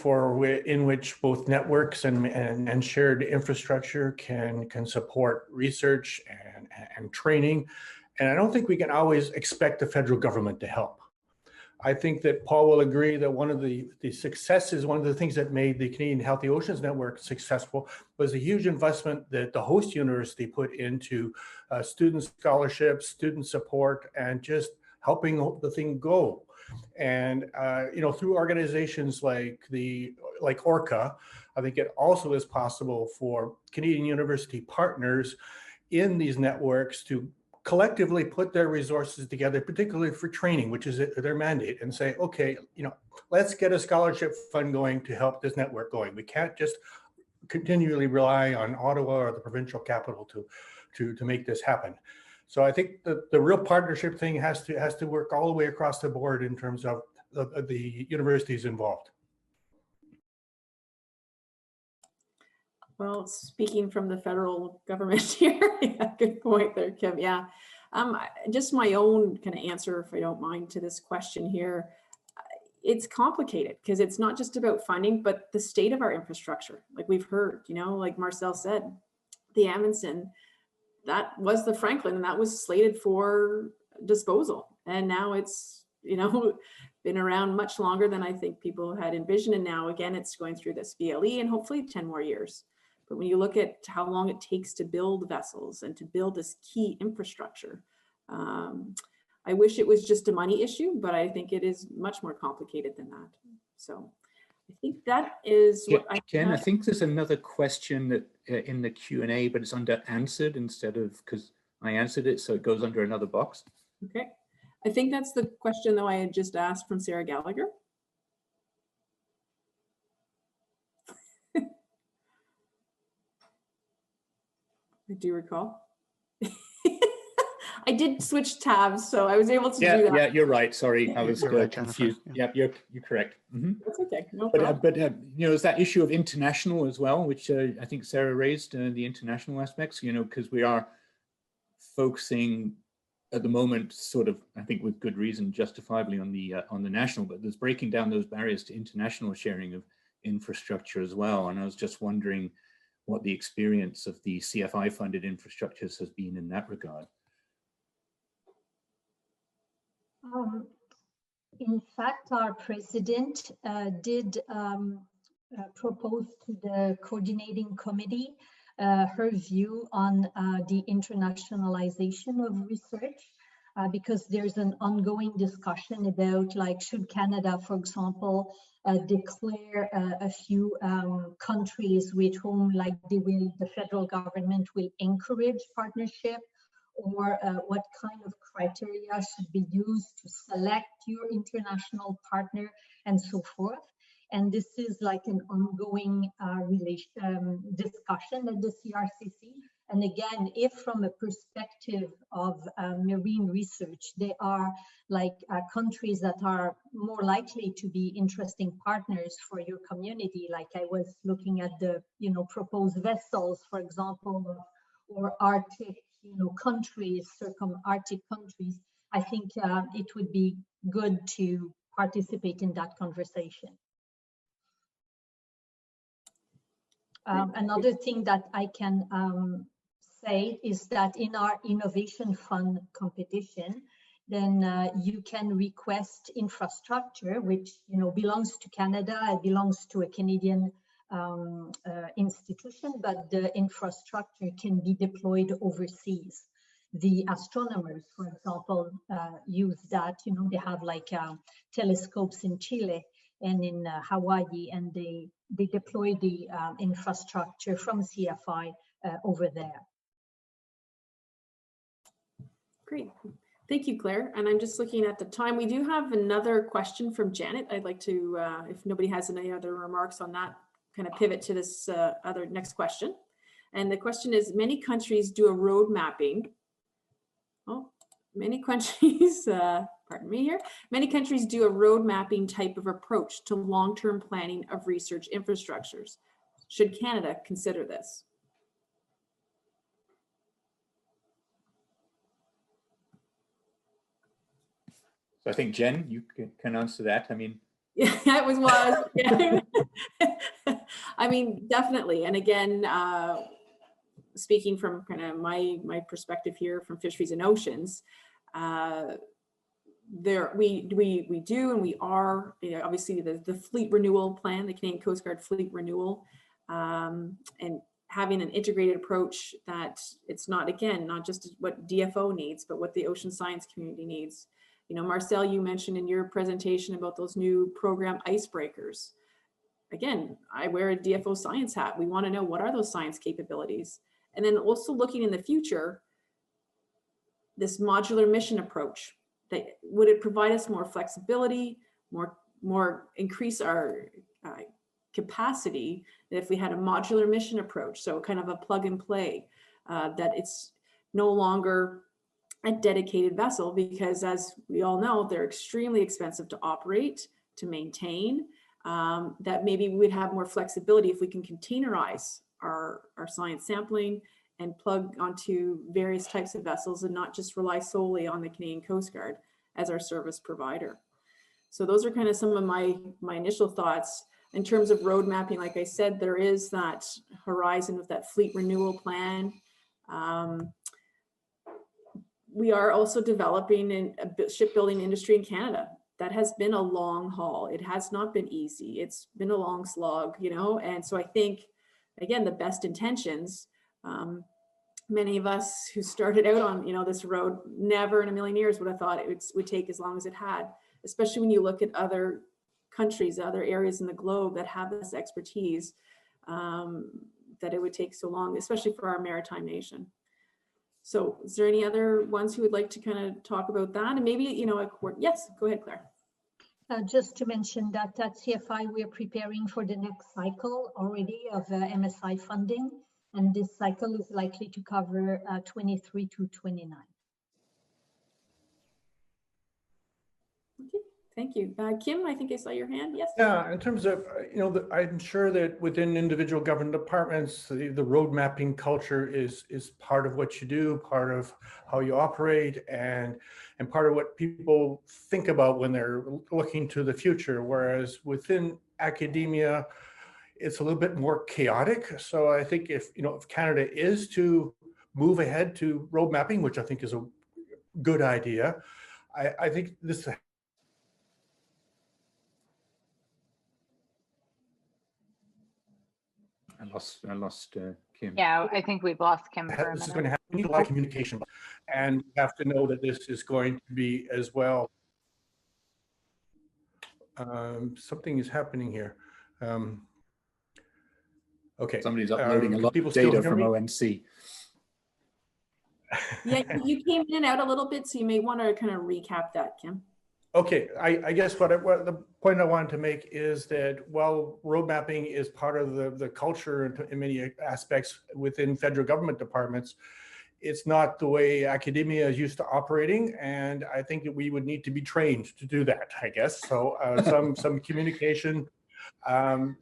in which both networks and shared infrastructure can support research and training. And I don't think we can always expect the federal government to help. I think that Paul will agree that one of the successes, one of the things that made the Canadian Healthy Oceans Network successful was a huge investment that the host university put into student scholarships, student support, and just helping the thing go. And through organizations like ORCA, I think it also is possible for Canadian university partners in these networks to collectively put their resources together, particularly for training, which is their mandate, and say, okay, let's get a scholarship fund going to help this network going. We can't just continually rely on Ottawa or the provincial capital to make this happen. So I think the real partnership thing has to work all the way across the board in terms of the universities involved. Well, speaking from the federal government here, yeah, good point there, Kim. Yeah, just my own kind of answer, if I don't mind, to this question here. It's complicated because it's not just about funding, but the state of our infrastructure. Like we've heard, like Marcel said, the Amundsen, that was the Franklin, and that was slated for disposal. And now it's, been around much longer than I think people had envisioned. And now again, it's going through this VLE and hopefully 10 more years. But when you look at how long it takes to build vessels and to build this key infrastructure, I wish it was just a money issue, but I think it is much more complicated than that. So I think that is what Jen, I think there's another question that in the Q&A, but it's under answered instead of, because I answered it, so it goes under another box. Okay. I think that's the question, though, I had just asked from Sarah Gallagher. I do recall. I did switch tabs, so I was able to do that. Yeah, you're right. Sorry, I was right, confused. Yeah, you're correct. Mm-hmm. That's okay. No problem. But there's that issue of international as well, which I think Sara raised, the international aspects. Because we are focusing at the moment, sort of, I think with good reason, justifiably on the national, but there's breaking down those barriers to international sharing of infrastructure as well. And I was just wondering what the experience of the CFI funded infrastructures has been in that regard. In fact, our president did propose to the coordinating committee her view on the internationalization of research, because there's an ongoing discussion about, like, should Canada, for example, declare a few countries with whom, like, the federal government will encourage partnership, or what kind of criteria should be used to select your international partner, and so forth. And this is like an ongoing discussion at the CRCC. And again, if from a perspective of marine research, there are like countries that are more likely to be interesting partners for your community, like I was looking at the, proposed vessels, for example, or Arctic, countries, circum-Arctic countries, I think it would be good to participate in that conversation. Another thing that I can say is that in our Innovation Fund competition, then you can request infrastructure, which belongs to Canada, it belongs to a Canadian institution, but the infrastructure can be deployed overseas. The astronomers, for example, use that. They have like telescopes in Chile and in Hawaii, and they deploy the infrastructure from CFI over there. Great. Thank you, Claire. And I'm just looking at the time. We do have another question from Janet. I'd like to, if nobody has any other remarks on that, kind of pivot to this next question. And the question is, many countries do a road mapping. Oh, many countries, pardon me here, many countries do a road mapping type of approach to long-term planning of research infrastructures. Should Canada consider this? So I think, Jen, you can answer that. I mean, yeah, it was. Yeah. I mean, definitely. And again, speaking from kind of my perspective here from Fisheries and Oceans, we do and we are, obviously the fleet renewal plan, the Canadian Coast Guard fleet renewal, and having an integrated approach that it's not, again, not just what DFO needs, but what the ocean science community needs. Marcel, you mentioned in your presentation about those new program icebreakers. Again, I wear a DFO science hat. We want to know, what are those science capabilities? And then also looking in the future, this modular mission approach, that would it provide us more flexibility, more increase our capacity if we had a modular mission approach? So kind of a plug and play, that it's no longer a dedicated vessel, because as we all know, they're extremely expensive to operate, to maintain, that maybe we'd have more flexibility if we can containerize our science sampling and plug onto various types of vessels and not just rely solely on the Canadian Coast Guard as our service provider. So those are kind of some of my initial thoughts. In terms of road mapping, like I said, there is that horizon with that fleet renewal plan. We are also developing a shipbuilding industry in Canada. That has been a long haul. It has not been easy. It's been a long slog, and so I think, again, the best intentions, many of us who started out on this road never in a million years would have thought it would take as long as it had, especially when you look at other countries, other areas in the globe that have this expertise, that it would take so long, especially for our maritime nation. So is there any other ones who would like to kind of talk about that? And maybe, yes, go ahead, Claire. Just to mention that at CFI, we are preparing for the next cycle already of MSI funding. And this cycle is likely to cover 23 to 29. Okay, thank you. Kim, I think I saw your hand, yes? Yeah, in terms of, I'm sure that within individual government departments, the road mapping culture is part of what you do, part of how you operate, and part of what people think about when they're looking to the future. Whereas within academia, it's a little bit more chaotic. So I think if Canada is to move ahead to road mapping, which I think is a good idea, I think this. I lost Kim. Yeah, I think we've lost Kim for a This is minute. going to happen. We need a lot of communication, and we have to know that this is going to be as well. Something is happening here. Okay. Somebody's uploading a lot people of still data hear from me? ONC. Yeah, you came in and out a little bit, so you may want to kind of recap that, Kim. Okay, I guess what the point I wanted to make is that while road mapping is part of the culture in many aspects within federal government departments, it's not the way academia is used to operating, and I think that we would need to be trained to do that, I guess. So some communication,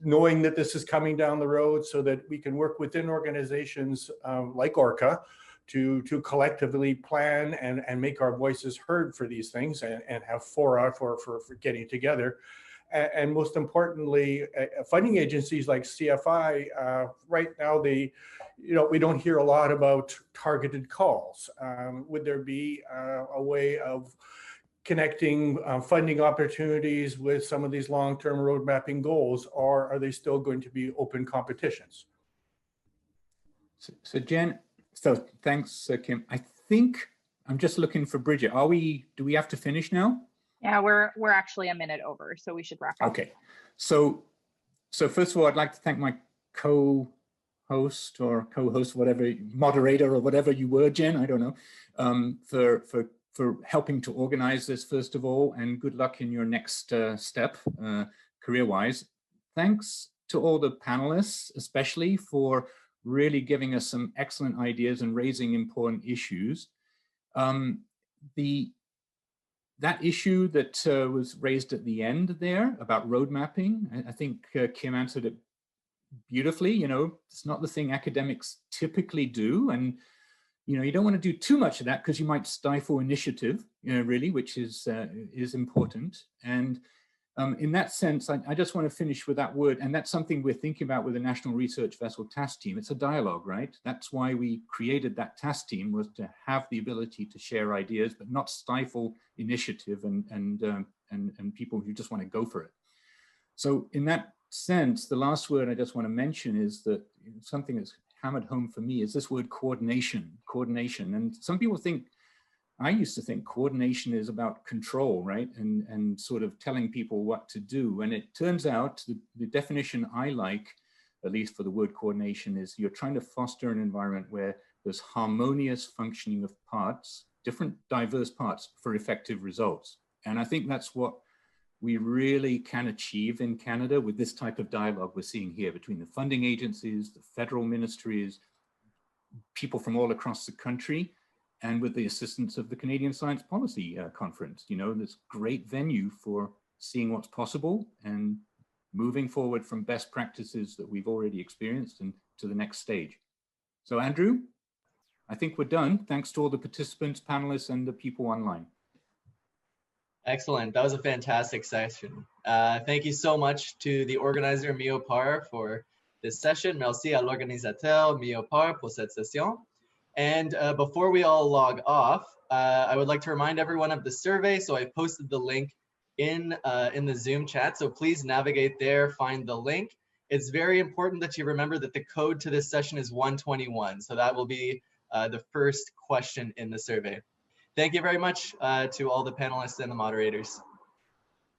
knowing that this is coming down the road so that we can work within organizations like ORCA to collectively plan and make our voices heard for these things and have fora for getting together. And most importantly, funding agencies like CFI, right now, we don't hear a lot about targeted calls. Would there be a way of connecting funding opportunities with some of these long-term road mapping goals, or are they still going to be open competitions? So Jen, so thanks, Kim. I think I'm just looking for Bridget. Do we have to finish now? Yeah, we're actually a minute over, so we should wrap up. Okay. So first of all, I'd like to thank my co-host, whatever, moderator or whatever you were, Jen, I don't know, for helping to organize this, first of all, and good luck in your next step, career-wise. Thanks to all the panelists, especially for really giving us some excellent ideas and raising important issues. That issue that was raised at the end there about road mapping, I think Kim answered it beautifully. It's not the thing academics typically do, and you don't want to do too much of that because you might stifle initiative, really, which is important. And in that sense, I just want to finish with that word, and that's something we're thinking about with the National Research Vessel Task Team. It's a dialogue, right? That's why we created that task team, was to have the ability to share ideas, but not stifle initiative and people who just want to go for it. So in that sense, the last word I just want to mention is that something that's hammered home for me is this word coordination. And some people think, I used to think coordination is about control, right? And sort of telling people what to do. And it turns out the definition I like, at least for the word coordination, is you're trying to foster an environment where there's harmonious functioning of parts, different diverse parts, for effective results. And I think that's what we really can achieve in Canada with this type of dialogue we're seeing here between the funding agencies, the federal ministries, people from all across the country, and with the assistance of the Canadian Science Policy Conference. This great venue for seeing what's possible and moving forward from best practices that we've already experienced and to the next stage. So Andrew, I think we're done. Thanks to all the participants, panelists, and the people online. Excellent. That was a fantastic session. Thank you so much to the organizer MEOPAR for this session. Merci à l'organisateur MEOPAR pour cette session. And before we all log off, I would like to remind everyone of the survey. So I posted the link in the Zoom chat. So please navigate there, find the link. It's very important that you remember that the code to this session is 121. So that will be the first question in the survey. Thank you very much to all the panelists and the moderators.